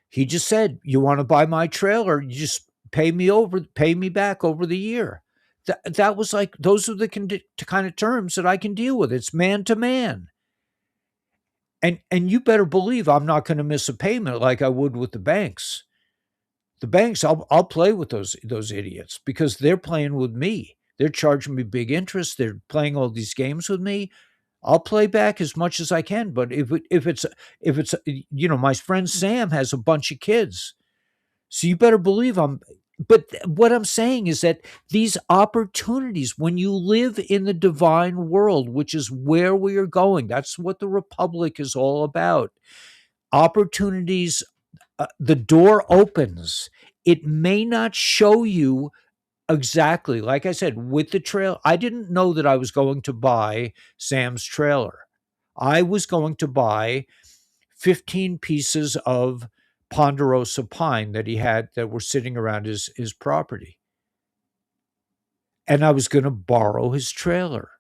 He just said, you want to buy my trailer, you just pay me back over the year. That was like, those are the kind of terms that I can deal with. It's man to man. And you better believe I'm not going to miss a payment like I would with the banks. The banks, I'll play with those idiots because they're playing with me. They're charging me big interest. They're playing all these games with me. I'll play back as much as I can. But if it's my friend Sam has a bunch of kids, so you better believe I'm. But what I'm saying is that these opportunities, when you live in the divine world, which is where we are going, that's what the Republic is all about. Opportunities, the door opens. It may not show you exactly, like I said, with the trail. I didn't know that I was going to buy Sam's trailer. I was going to buy 15 pieces of ponderosa pine that he had that were sitting around his property. And I was going to borrow his trailer.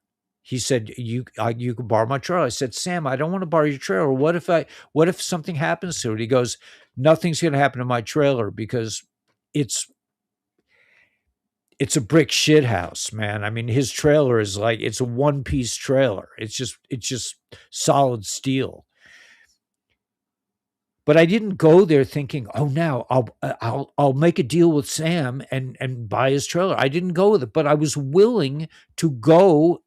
He said, you can borrow my trailer. I said, Sam, I don't want to borrow your trailer. What if something happens to it? He goes, nothing's going to happen to my trailer because it's a brick shit house, man. I mean, his trailer is like, it's a one-piece trailer. It's just solid steel. But I didn't go there thinking, oh, now I'll make a deal with Sam and buy his trailer. I didn't go with it, but I was willing to go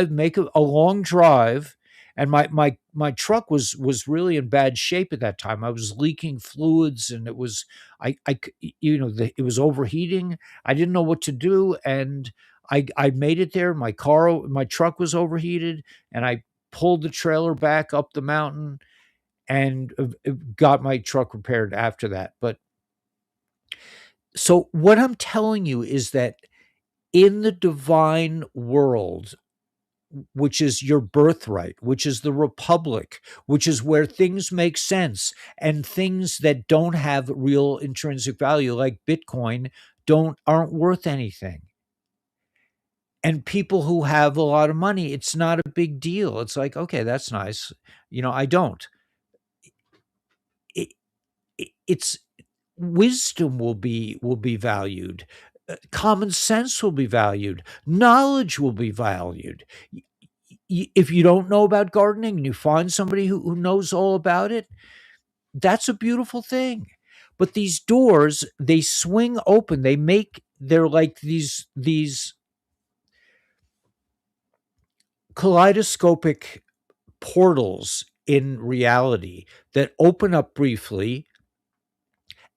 make a long drive. And my truck was really in bad shape at that time. I was leaking fluids, and it was it was overheating. I didn't know what to do, and I made it there. My truck was overheated, and I pulled the trailer back up the mountain and got my truck repaired after that. But so what I'm telling you is that in the divine world, which is your birthright, which is the Republic, which is where things make sense, and things that don't have real intrinsic value, like Bitcoin, aren't worth anything. And people who have a lot of money, it's not a big deal. It's like, okay, that's nice. I don't. It's wisdom will be valued. Common sense will be valued. Knowledge will be valued. If you don't know about gardening and you find somebody who knows all about it, that's a beautiful thing. But these doors, they swing open. They're like these kaleidoscopic portals in reality that open up briefly.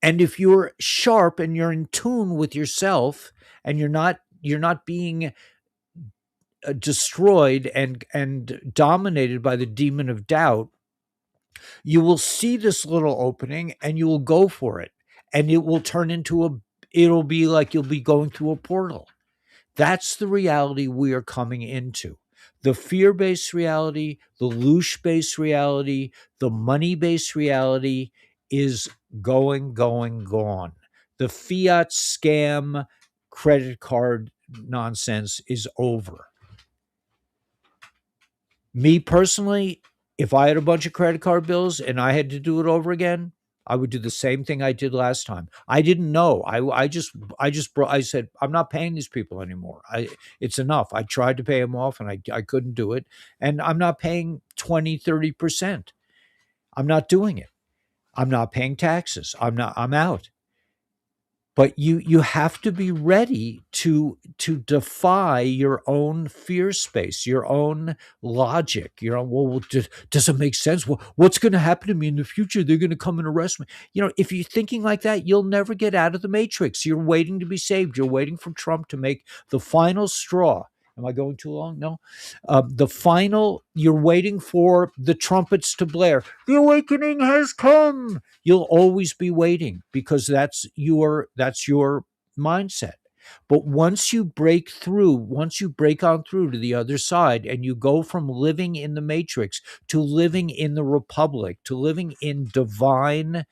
And if you're sharp and you're in tune with yourself, and you're not being destroyed and dominated by the demon of doubt, you will see this little opening and you will go for it, and it will turn into a it'll be like you'll be going through a portal. That's the reality we are coming into. The fear-based reality, the loosh-based reality, the money-based reality is gone. The fiat scam credit card nonsense is over. Me personally, if I had a bunch of credit card bills and I had to do it over again, I would do the same thing I did last time. I didn't know. I said, I'm not paying these people anymore. It's enough. I tried to pay them off and I couldn't do it. And I'm not paying 20, 30%. I'm not doing it. I'm not paying taxes. I'm out. But you have to be ready to defy your own fear space, your own logic. Well, does it make sense? Well, what's going to happen to me in the future? They're going to come and arrest me. If you're thinking like that, you'll never get out of the matrix. You're waiting to be saved. You're waiting for Trump to make the final straw. Am I going too long? No. You're waiting for the trumpets to blare. The awakening has come. You'll always be waiting because that's your mindset. But once you break through, once you break on through to the other side, and you go from living in the matrix to living in the republic, to living in divine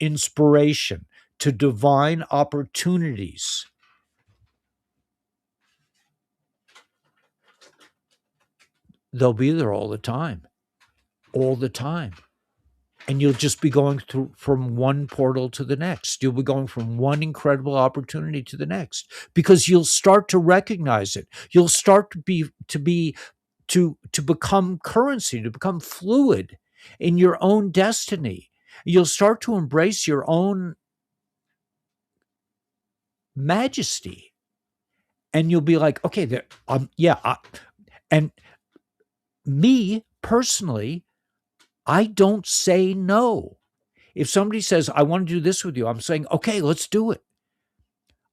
inspiration, to divine opportunities, they'll be there all the time. All the time. And you'll just be going through from one portal to the next. You'll be going from one incredible opportunity to the next because you'll start to recognize it. You'll start to become currency, to become fluid in your own destiny. You'll start to embrace your own majesty, and you'll be like, okay, and me personally, I don't say no. If somebody says, I want to do this with you, I'm saying, okay, let's do it.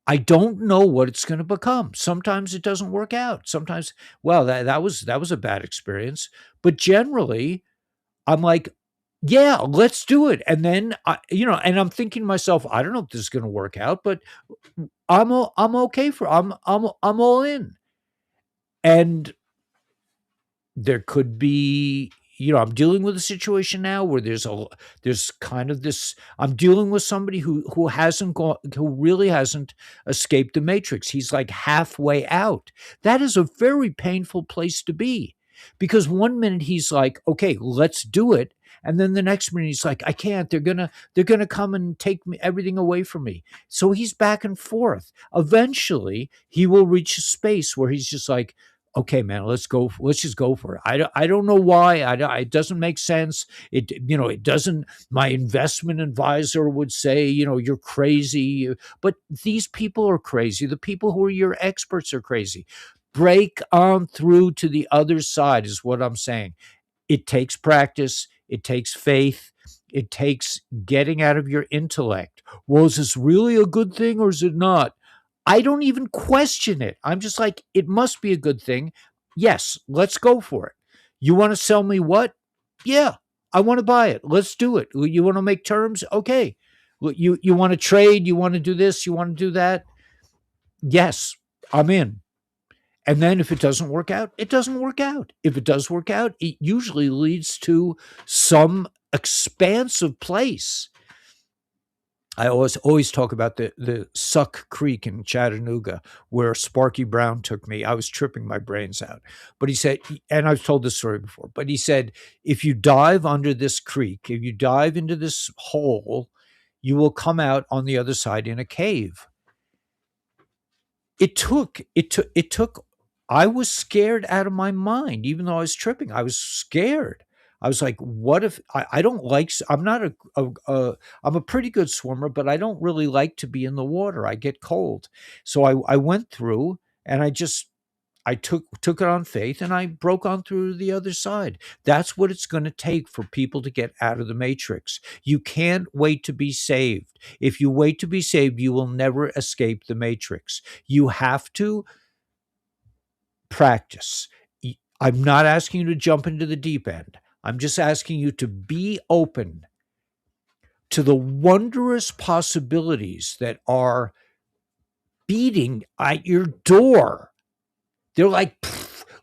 I don't know what it's going to become. Sometimes it doesn't work out. Sometimes, well, that was a bad experience. But generally, I'm like, yeah, let's do it. And then and I'm thinking to myself, I don't know if this is going to work out, but I'm okay I'm all in. And there could be, I'm dealing with a situation now where there's kind of this. I'm dealing with somebody who really hasn't escaped the matrix. He's like halfway out. That is a very painful place to be, because one minute he's like, okay, let's do it. And then the next minute he's like, I can't. They're gonna come and take everything away from me. So he's back and forth. Eventually, he will reach a space where he's just like, okay, man, let's go. Let's just go for it. I don't know why. It doesn't make sense. It doesn't. My investment advisor would say, you're crazy. But these people are crazy. The people who are your experts are crazy. Break on through to the other side is what I'm saying. It takes practice. It takes faith. It takes getting out of your intellect. Well, is this really a good thing or is it not? I don't even question it. I'm just like, it must be a good thing. Yes, let's go for it. You want to sell me what? Yeah, I want to buy it. Let's do it. You want to make terms? Okay. You want to trade? You want to do this? You want to do that? Yes, I'm in. And then if it doesn't work out, it doesn't work out. If it does work out, it usually leads to some expansive place. I always talk about the Suck Creek in Chattanooga where Sparky Brown took me. I was tripping my brains out. But he said, and I've told this story before, but he said, if you dive under this creek, if you dive into this hole, you will come out on the other side in a cave. It took I was scared out of my mind. Even though I was tripping, I was scared. I was like, what if I don't like, I'm not I'm a pretty good swimmer, but I don't really like to be in the water. I get cold. So I went through and I took it on faith, and I broke on through to the other side. That's what it's going to take for people to get out of the matrix. You can't wait to be saved. If you wait to be saved, you will never escape the matrix. You have to practice. I'm not asking you to jump into the deep end. I'm just asking you to be open to the wondrous possibilities that are beating at your door. They're like,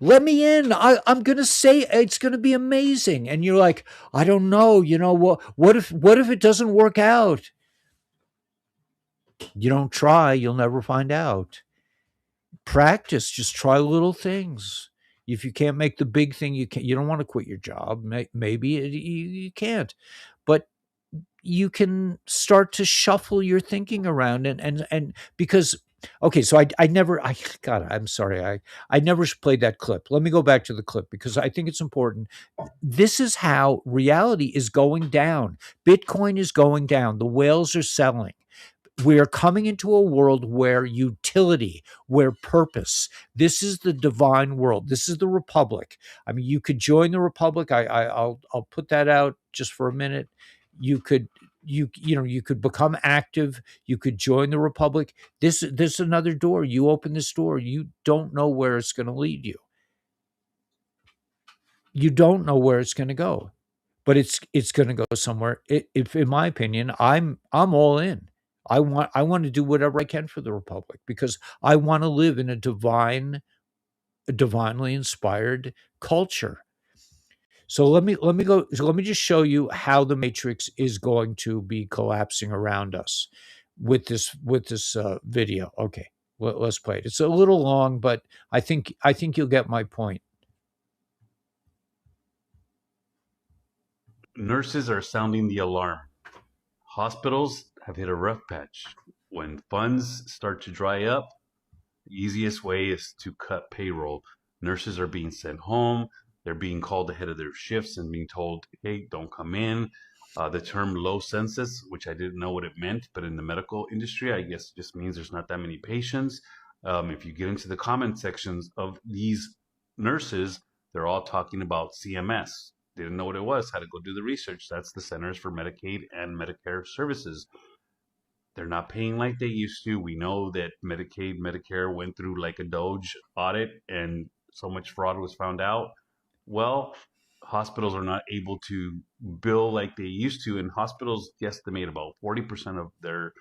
let me in. I'm gonna say it's gonna be amazing. And you're like, I don't know. What if it doesn't work out? You don't try, you'll never find out. Practice. Just try little things. If you can't make the big thing, you don't want to quit your job. Maybe you can't, but you can start to shuffle your thinking around, and because okay, so I never I God, I'm sorry, I never played that clip. Let me go back to the clip because I think it's important. This is how reality is going down. Bitcoin is going down. The whales are selling. We are coming into a world where utility, where purpose. This is the divine world. This is the republic. I mean, you could join the republic. I'll put that out just for a minute. You could you could become active. You could join the republic. This is another door. You open this door. You don't know where it's going to lead you. You don't know where it's going to go, but it's going to go somewhere. If, in my opinion, I'm all in. I want to do whatever I can for the republic because I want to live in a divinely inspired culture. So let me just show you how the matrix is going to be collapsing around us with this video. Okay, let's play it. It's a little long, but I think you'll get my point. Nurses are sounding the alarm. Hospitals have hit a rough patch. When funds start to dry up, the easiest way is to cut payroll. Nurses are being sent home. They're being called ahead of their shifts and being told, hey, don't come in. The term low census, which I didn't know what it meant, but in the medical industry, I guess it just means there's not that many patients. If you get into the comment sections of these nurses, they're all talking about CMS. Didn't know what it was, had to go do the research. That's the Centers for Medicaid and Medicare Services. They're not paying like they used to. We know that Medicaid, Medicare went through like a Doge audit and so much fraud was found out. Well, hospitals are not able to bill like they used to, and hospitals estimate about 40% of their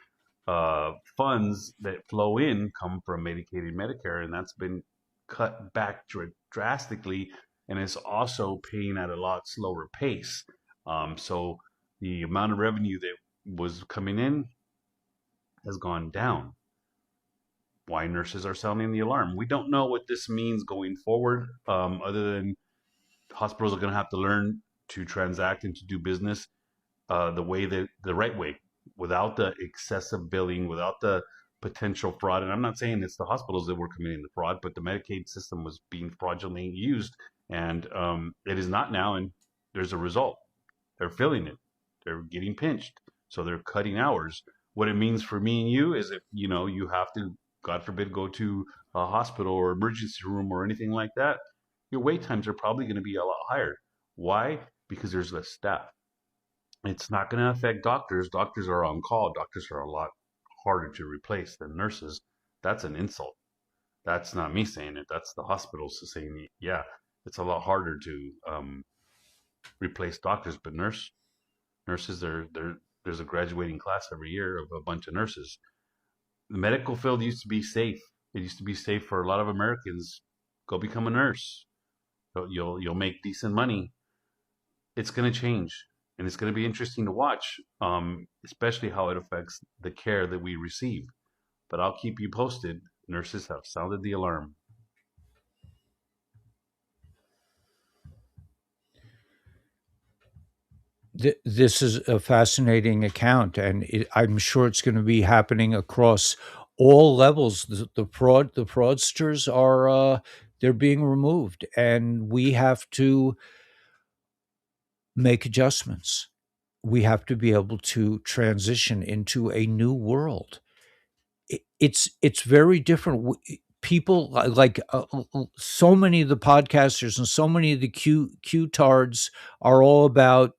funds that flow in come from Medicaid and Medicare, and that's been cut back drastically, and it's also paying at a lot slower pace. So the amount of revenue that was coming in has gone down. Why nurses are sounding the alarm? We don't know what this means going forward, other than hospitals are going to have to learn to transact and to do business the right way, without the excessive billing, without the potential fraud. And I'm not saying it's the hospitals that were committing the fraud, but the Medicaid system was being fraudulently used, and it is not now. And there's a result. They're feeling it. They're getting pinched, so they're cutting hours. What it means for me and you is if you have to, God forbid, go to a hospital or emergency room or anything like that, your wait times are probably going to be a lot higher. Why? Because there's less staff. It's not going to affect doctors. Doctors are on call. Doctors are a lot harder to replace than nurses. That's an insult. That's not me saying it. That's the hospitals saying, it. Yeah, it's a lot harder to replace doctors. But nurses there's a graduating class every year of a bunch of nurses. The medical field used to be safe. It used to be safe for a lot of Americans. Go become a nurse. You'll make decent money. It's going to change, and it's going to be interesting to watch, especially how it affects the care that we receive. But I'll keep you posted. Nurses have sounded the alarm. This is a fascinating account, and I'm sure it's going to be happening across all levels. The fraudsters are they're being removed, and we have to make adjustments. We have to be able to transition into a new world. It's very different. people like so many of the podcasters and so many of the Q-tards are all about,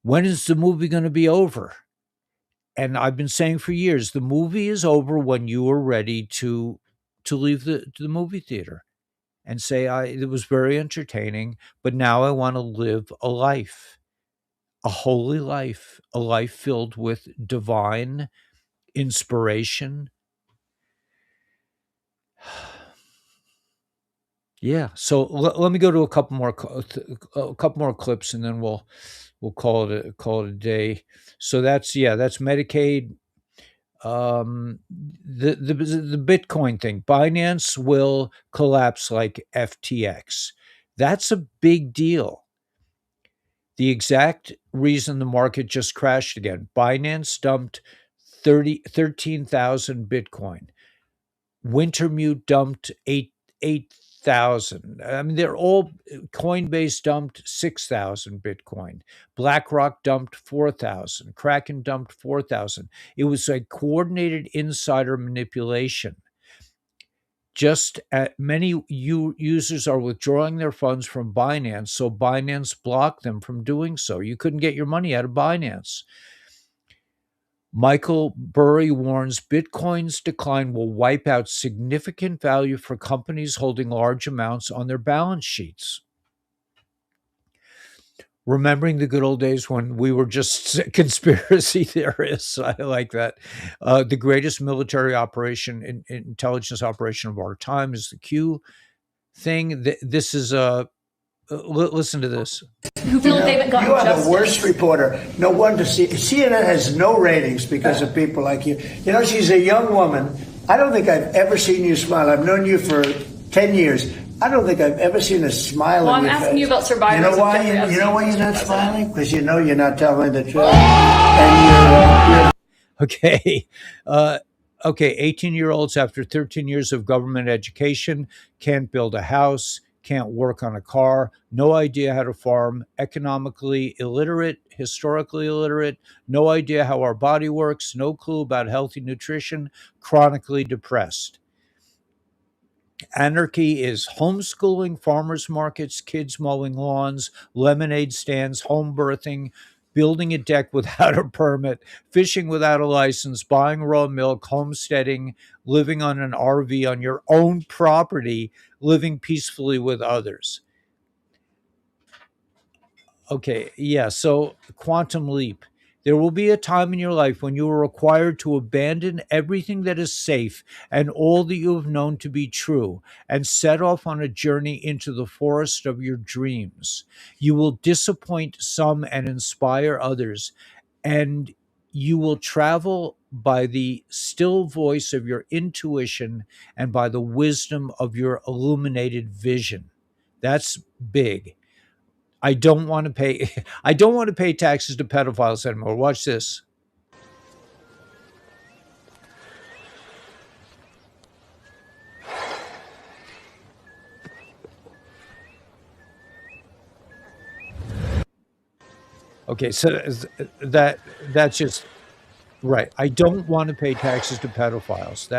when is the movie going to be over? And I've been saying for years, the movie is over when you are ready to leave the movie theater and say, it was very entertaining, but now I want to live a life, a holy life, a life filled with divine inspiration. Yeah. So let me go to a couple more clips, and then we'll call it a day. So that's Medicaid. The Bitcoin thing. Binance will collapse like FTX. That's a big deal. The exact reason the market just crashed again. Binance dumped 13,000 Bitcoin. Wintermute dumped 8,000. I mean, they're all. Coinbase dumped 6,000 Bitcoin. BlackRock dumped 4,000. Kraken dumped 4,000. It was a coordinated insider manipulation. Just many users are withdrawing their funds from Binance, so Binance blocked them from doing so. You couldn't get your money out of Binance. Michael Burry warns Bitcoin's decline will wipe out significant value for companies holding large amounts on their balance sheets. Remembering the good old days when we were just conspiracy theorists. I like that. The greatest military operation, intelligence operation of our time is the Q thing. This is listen to this. Who feel they haven't gotten You are justice. the worst reporter. No wonder CNN has no ratings because of people like you. You know, she's a young woman. I don't think I've ever seen you smile. I've known you for 10 years. I don't think I've ever seen a smile Well, on your I'm asking face. you about survivors. You know why? of Jeffrey You know why you're not Epstein's smiling? Because you know you're not telling the truth. And Okay. Okay. 18-year-olds after 13 years of government education can't build a house, can't work on a car, no idea how to farm, economically illiterate, historically illiterate, no idea how our body works, no clue about healthy nutrition, chronically depressed. Anarchy is homeschooling, farmers markets, kids mowing lawns, lemonade stands, home birthing, building a deck without a permit, fishing without a license, buying raw milk, homesteading, living on an RV on your own property, living peacefully with others. Okay, yeah, so quantum leap. There will be a time in your life when you are required to abandon everything that is safe and all that you have known to be true and set off on a journey into the forest of your dreams. You will disappoint some and inspire others, and you will travel by the still voice of your intuition and by the wisdom of your illuminated vision. That's big. I don't want to pay I don't want to pay taxes to pedophiles anymore. Watch this. Okay, so that's just right. I don't want to pay taxes to pedophiles.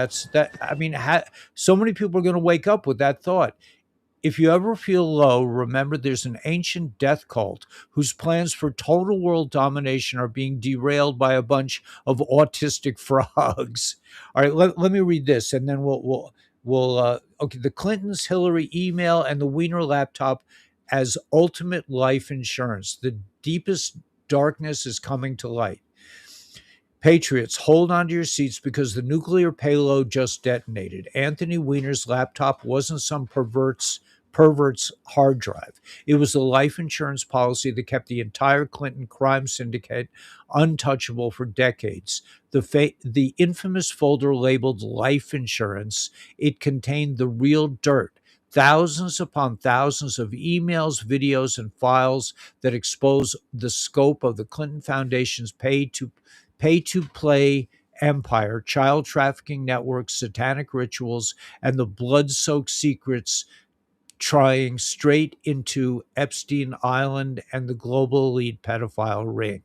I mean, so many people are going to wake up with that thought. If you ever feel low, remember there's an ancient death cult whose plans for total world domination are being derailed by a bunch of autistic frogs. All right, let me read this, and then we'll okay. The Clintons, Hillary email, and the Wiener laptop as ultimate life insurance. The deepest darkness is coming to light. Patriots, hold on to your seats because the nuclear payload just detonated. Anthony Weiner's laptop wasn't some pervert's hard drive. It was the life insurance policy that kept the entire Clinton crime syndicate untouchable for decades. The infamous folder labeled life insurance, it contained the real dirt. Thousands upon thousands of emails, videos, and files that expose the scope of the Clinton Foundation's pay to play empire, child trafficking networks, satanic rituals, and the blood soaked secrets trying straight into Epstein Island and the global elite pedophile ring.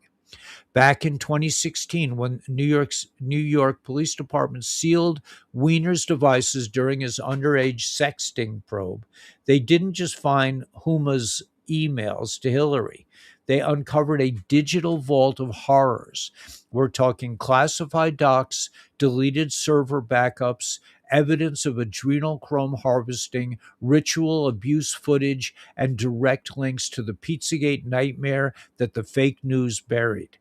Back in 2016, when New York Police Department sealed Weiner's devices during his underage sexting probe, they didn't just find Huma's emails to Hillary. They uncovered a digital vault of horrors. We're talking classified docs, deleted server backups, evidence of adrenochrome harvesting, ritual abuse footage, and direct links to the Pizzagate nightmare that the fake news buried.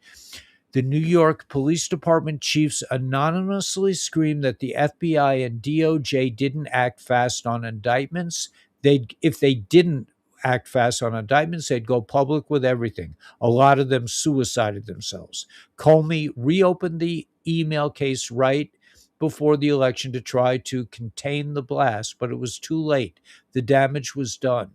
The New York Police Department chiefs anonymously screamed that the FBI and DOJ didn't act fast on indictments. If they didn't act fast on indictments, they'd go public with everything. A lot of them suicided themselves. Comey reopened the email case right before the election to try to contain the blast, but it was too late. The damage was done.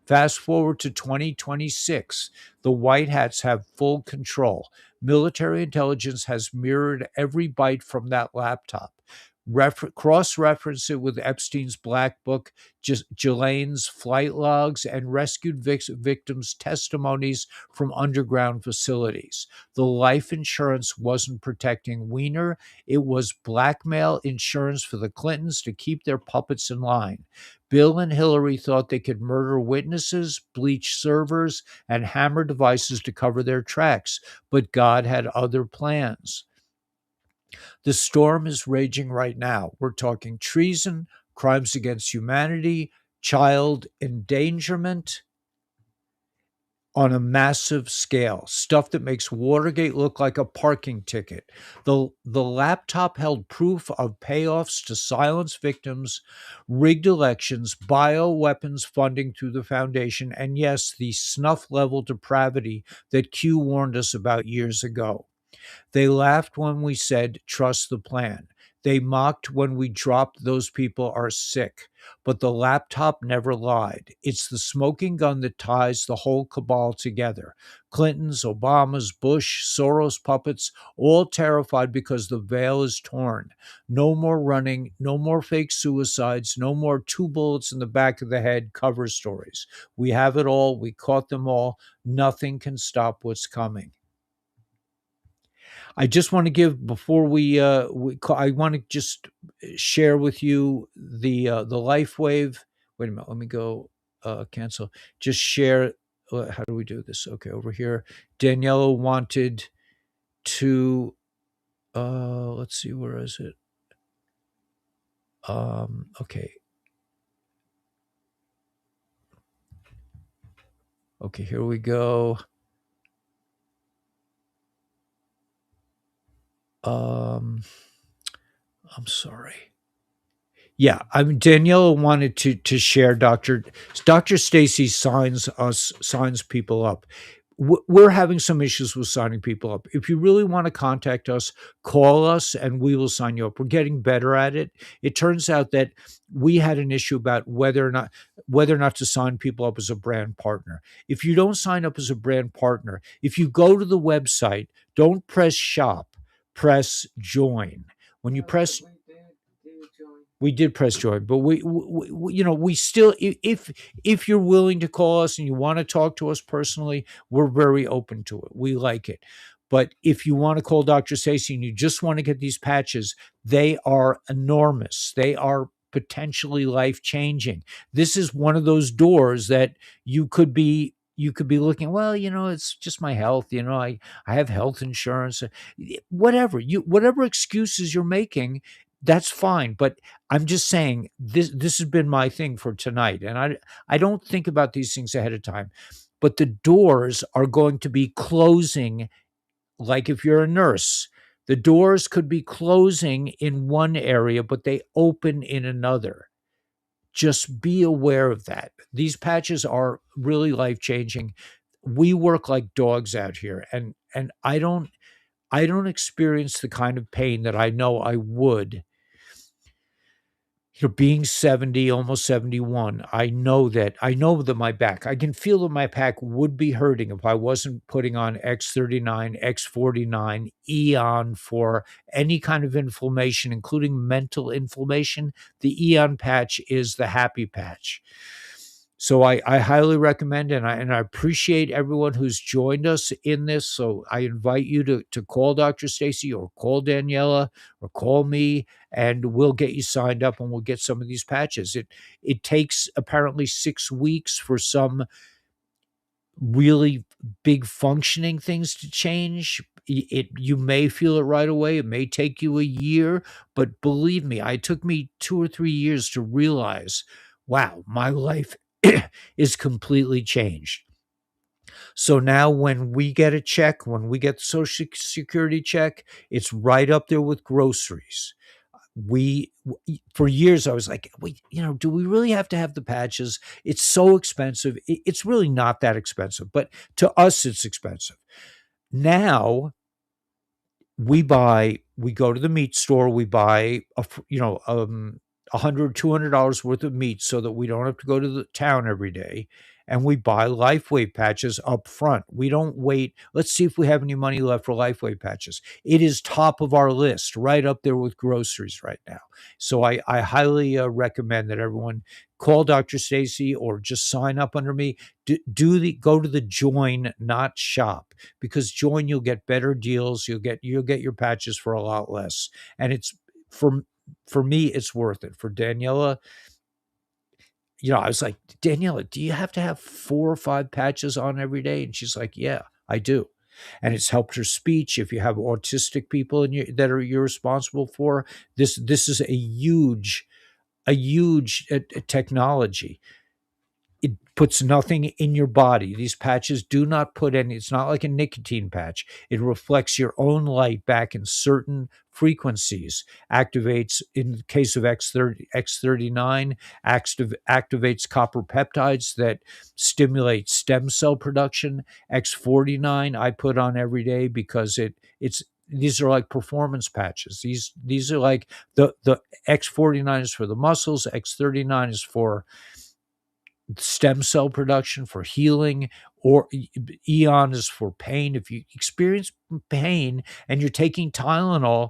Fast forward to 2026, the White Hats have full control. Military intelligence has mirrored every byte from that laptop. Cross reference it with Epstein's Black Book, Ghislaine's flight logs, and rescued victims' testimonies from underground facilities. The life insurance wasn't protecting Weiner, it was blackmail insurance for the Clintons to keep their puppets in line. Bill and Hillary thought they could murder witnesses, bleach servers, and hammer devices to cover their tracks, but God had other plans. The storm is raging right now. We're talking treason, crimes against humanity, child endangerment on a massive scale, stuff that makes Watergate look like a parking ticket. The laptop held proof of payoffs to silence victims, rigged elections, bioweapons funding through the foundation, and yes, the snuff level depravity that Q warned us about years ago. They laughed when we said, trust the plan. They mocked when we dropped those people are sick. But the laptop never lied. It's the smoking gun that ties the whole cabal together. Clintons, Obamas, Bush, Soros puppets, all terrified because the veil is torn. No more running, no more fake suicides, no more 2 bullets in the back of the head cover stories. We have it all. We caught them all. Nothing can stop what's coming. I just want to give before I want to just share with you the life wave. Wait a minute, let me go cancel. Just share. How do we do this? Okay, over here, Daniela wanted to. Let's see, where is it? Okay. Okay, here we go. I'm sorry. Yeah, I mean Daniela wanted to share Dr. Stacy signs people up. We're having some issues with signing people up. If you really want to contact us, call us and we will sign you up. We're getting better at it. It turns out that we had an issue about whether or not to sign people up as a brand partner. If you don't sign up as a brand partner, if you go to the website, don't press shop, press join. When you press we did press join, but we still, if you're willing to call us and you want to talk to us personally, we're very open to it. We like it. But if you want to call Dr. Stacey and you just want to get these patches, they are enormous. They are potentially life changing. This is one of those doors that you could be looking, well, it's just my health, I have health insurance, whatever excuses you're making, that's fine. But I'm just saying this has been my thing for tonight. And I don't think about these things ahead of time. But the doors are going to be closing, like if you're a nurse, the doors could be closing in one area, but they open in another. Just be aware of that. These patches are really life-changing. We work like dogs out here, and I don't experience the kind of pain that I know I would. Being 70, almost 71, I know that my back, I can feel that my back would be hurting if I wasn't putting on X39, X49, Eon for any kind of inflammation, including mental inflammation. The Eon patch is the happy patch. So I highly recommend, and I appreciate everyone who's joined us in this. So I invite you to call Dr. Stacy or call Daniela or call me, and we'll get you signed up and we'll get some of these patches. It takes apparently 6 weeks for some really big functioning things to change. You may feel it right away. It may take you a year, but believe me, it took me 2 or 3 years to realize, wow, my life is completely changed. So now when we get a check, when we get the Social Security check, it's right up there with groceries. For years I was like, wait, do we really have to have the patches? It's so expensive. It's really not that expensive, but to us it's expensive. Now we go to the meat store, we buy $100-$200 worth of meat so that we don't have to go to the town every day. And we buy LifeWave patches up front. We don't wait. Let's see if we have any money left for LifeWave patches. It is top of our list, right up there with groceries right now. So I highly recommend that everyone call Dr. Stacy or just sign up under me. Go to the join, not shop, because join, you'll get better deals. You'll get your patches for a lot less. And it's for me, it's worth it. For Daniela, I was like, Daniela, do you have to have 4 or 5 patches on every day? And she's like, yeah, I do. And it's helped her speech. If you have autistic people that you're responsible for, this is a huge technology. It puts nothing in your body. These patches do not put any, it's not like a nicotine patch. It reflects your own light back in certain frequencies, activates, in the case of X39, activates copper peptides that stimulate stem cell production. X49 I put on every day because these are like performance patches. These are like the X49 is for the muscles, X39 is for stem cell production, for healing, or Eon is for pain. If you experience pain and you're taking Tylenol,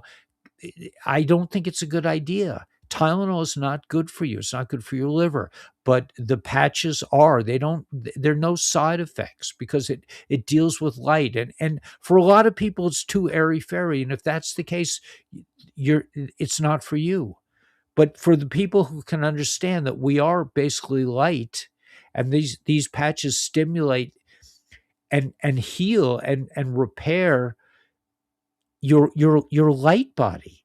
I don't think it's a good idea. Tylenol is not good for you. It's not good for your liver, but the patches are. There are no side effects because it deals with light. And for a lot of people, it's too airy-fairy. And if that's the case, it's not for you. But for the people who can understand that we are basically light, and these patches stimulate and heal and repair your light body,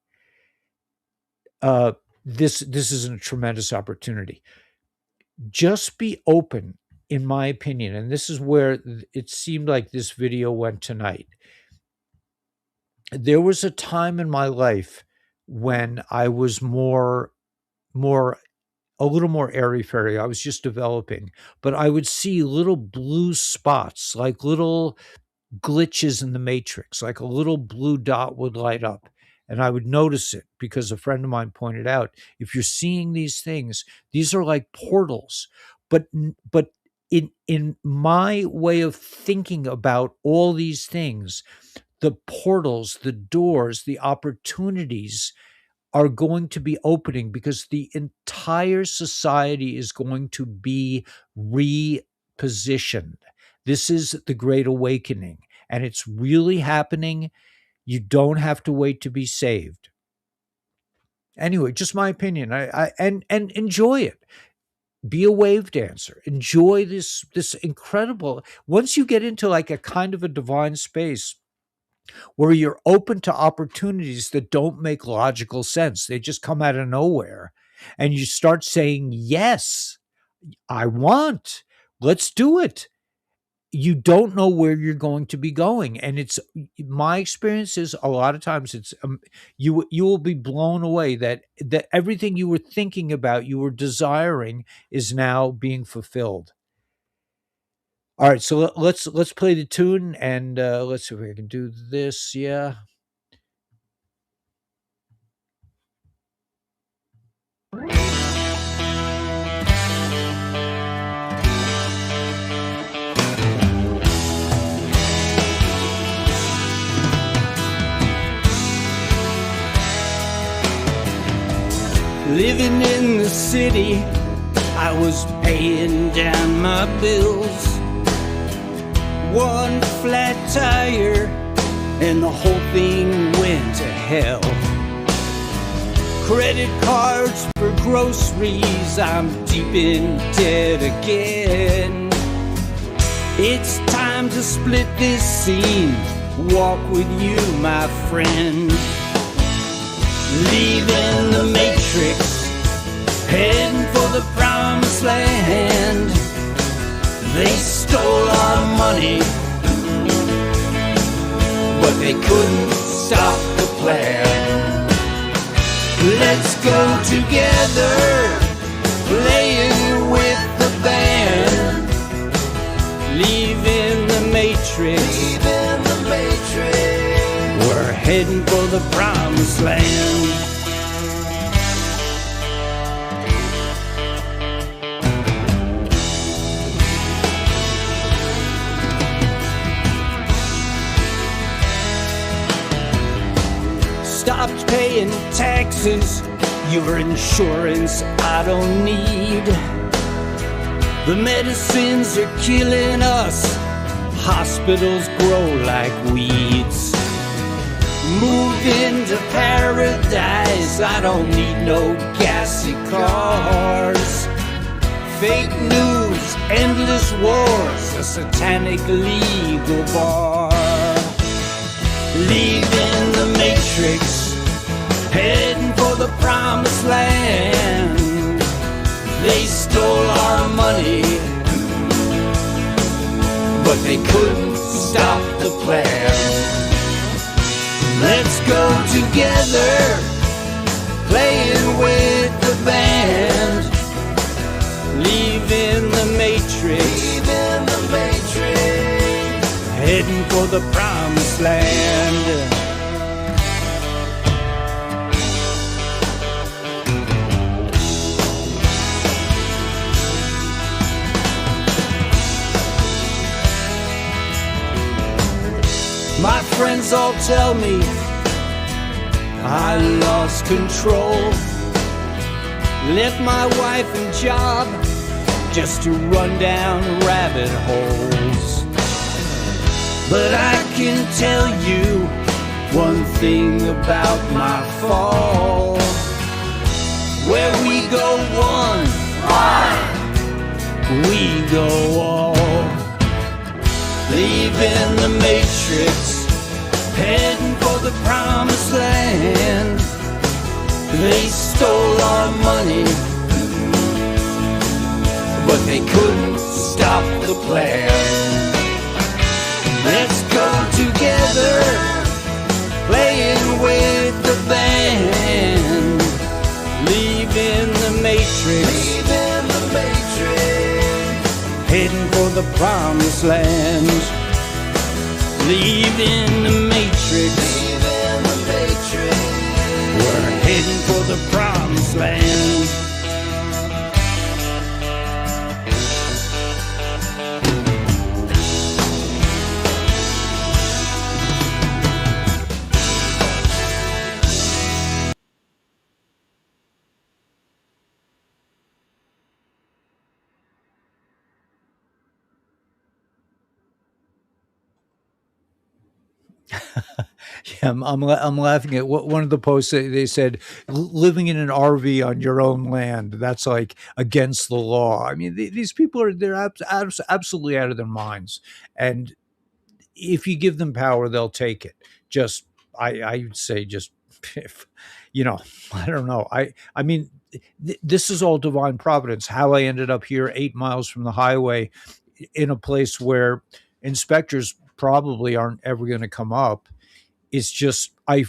this is a tremendous opportunity. Just be open, in my opinion, and this is where it seemed like this video went tonight. There was a time in my life when I was a little more airy-fairy. I was just developing, but I would see little blue spots, like little glitches in the matrix, like a little blue dot would light up. And I would notice it because a friend of mine pointed out, if you're seeing these things, these are like portals. But in my way of thinking about all these things, the portals, the doors, the opportunities are going to be opening because the entire society is going to be repositioned. This is the Great Awakening, and it's really happening. You don't have to wait to be saved. Anyway, just my opinion. And enjoy it. Be a wave dancer. Enjoy this incredible. Once you get into like a kind of a divine space, where you're open to opportunities that don't make logical sense. They just come out of nowhere. And you start saying, yes, I want, let's do it. You don't know where you're going to be going. And it's my experience is a lot of times it's you will be blown away that everything you were thinking about, you were desiring, is now being fulfilled. All right, so let's play the tune, and let's see if we can do this. Yeah. Living in the city, I was paying down my bills. One flat tire and the whole thing went to hell. Credit cards for groceries, I'm deep in debt again. It's time to split this scene, walk with you, my friend. Leaving the matrix, heading for the promised land. They stole our money, but they couldn't stop the plan. Let's go together, playing with the band. Leaving the matrix, we're heading for the promised land. Stopped paying taxes, your insurance I don't need. The medicines are killing us, hospitals grow like weeds. Moved into paradise, I don't need no gassy cars. Fake news, endless wars, a satanic legal bar. Leaving the matrix, heading for the promised land. They stole our money, but they couldn't stop the plan. Let's go together, playing with the band. Leaving the matrix, heading for the promised land. My friends all tell me I lost control. Left my wife and job just to run down rabbit holes. But I can tell you one thing about my fall. Where we go one, we go all. Leaving the matrix, heading for the promised land. They stole our money, but they couldn't stop the plan. Let's go together, playing with the band. Leaving the matrix, heading for the promised land. Leaving the matrix, we're heading for the promised land. Yeah, I'm laughing at one of the posts. They said living in an RV on your own land, that's like against the law. I mean, these people are absolutely out of their minds, and if you give them power, they'll take it. Just I would say just if, you know, I don't know. I mean, this is all divine providence. How I ended up here 8 miles from the highway in a place where inspectors probably aren't ever going to come up. It's just I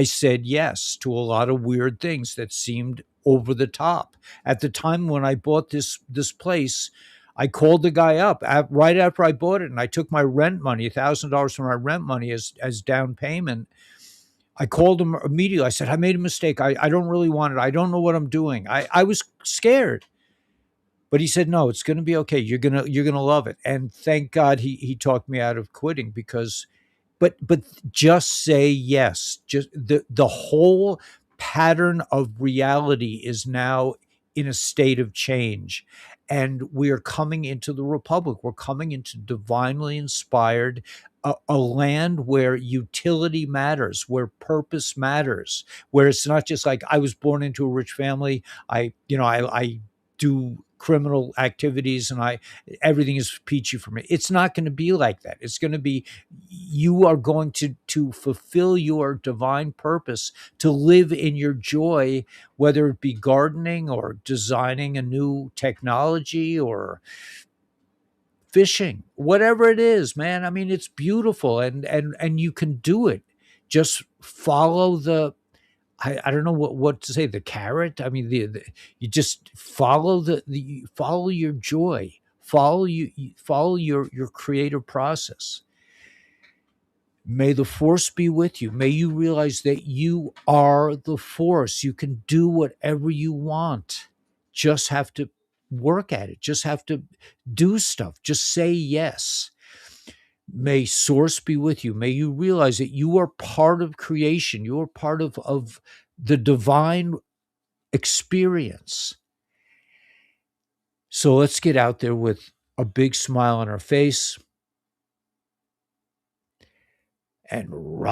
said yes to a lot of weird things that seemed over the top. At the time when I bought this place, I called the guy up right after I bought it, and I took my rent money, $1,000 from my rent money as down payment. I called him immediately. I said, I made a mistake. I don't really want it. I don't know what I'm doing. I was scared. But he said, no, it's gonna be okay. You're gonna love it. And thank God he talked me out of quitting because but just say yes. Just the whole pattern of reality is now in a state of change. And we are coming into the Republic. We're coming into divinely inspired, a land where utility matters, where purpose matters, where it's not just like I was born into a rich family. I do criminal activities and everything is peachy for me. It's not going to be like that. It's going to be, you are going to fulfill your divine purpose, to live in your joy, whether it be gardening or designing a new technology or fishing, whatever it is, man. I mean, it's beautiful, and you can do it. Just follow the, I don't know what to say, the carrot. I mean, you just follow follow your joy, follow your creative process. May the force be with you. May you realize that you are the force. You can do whatever you want. Just have to work at it. Just have to do stuff. Just say yes. May source be with you. May you realize that you are part of creation. You are part of the divine experience. So let's get out there with a big smile on our face and rock.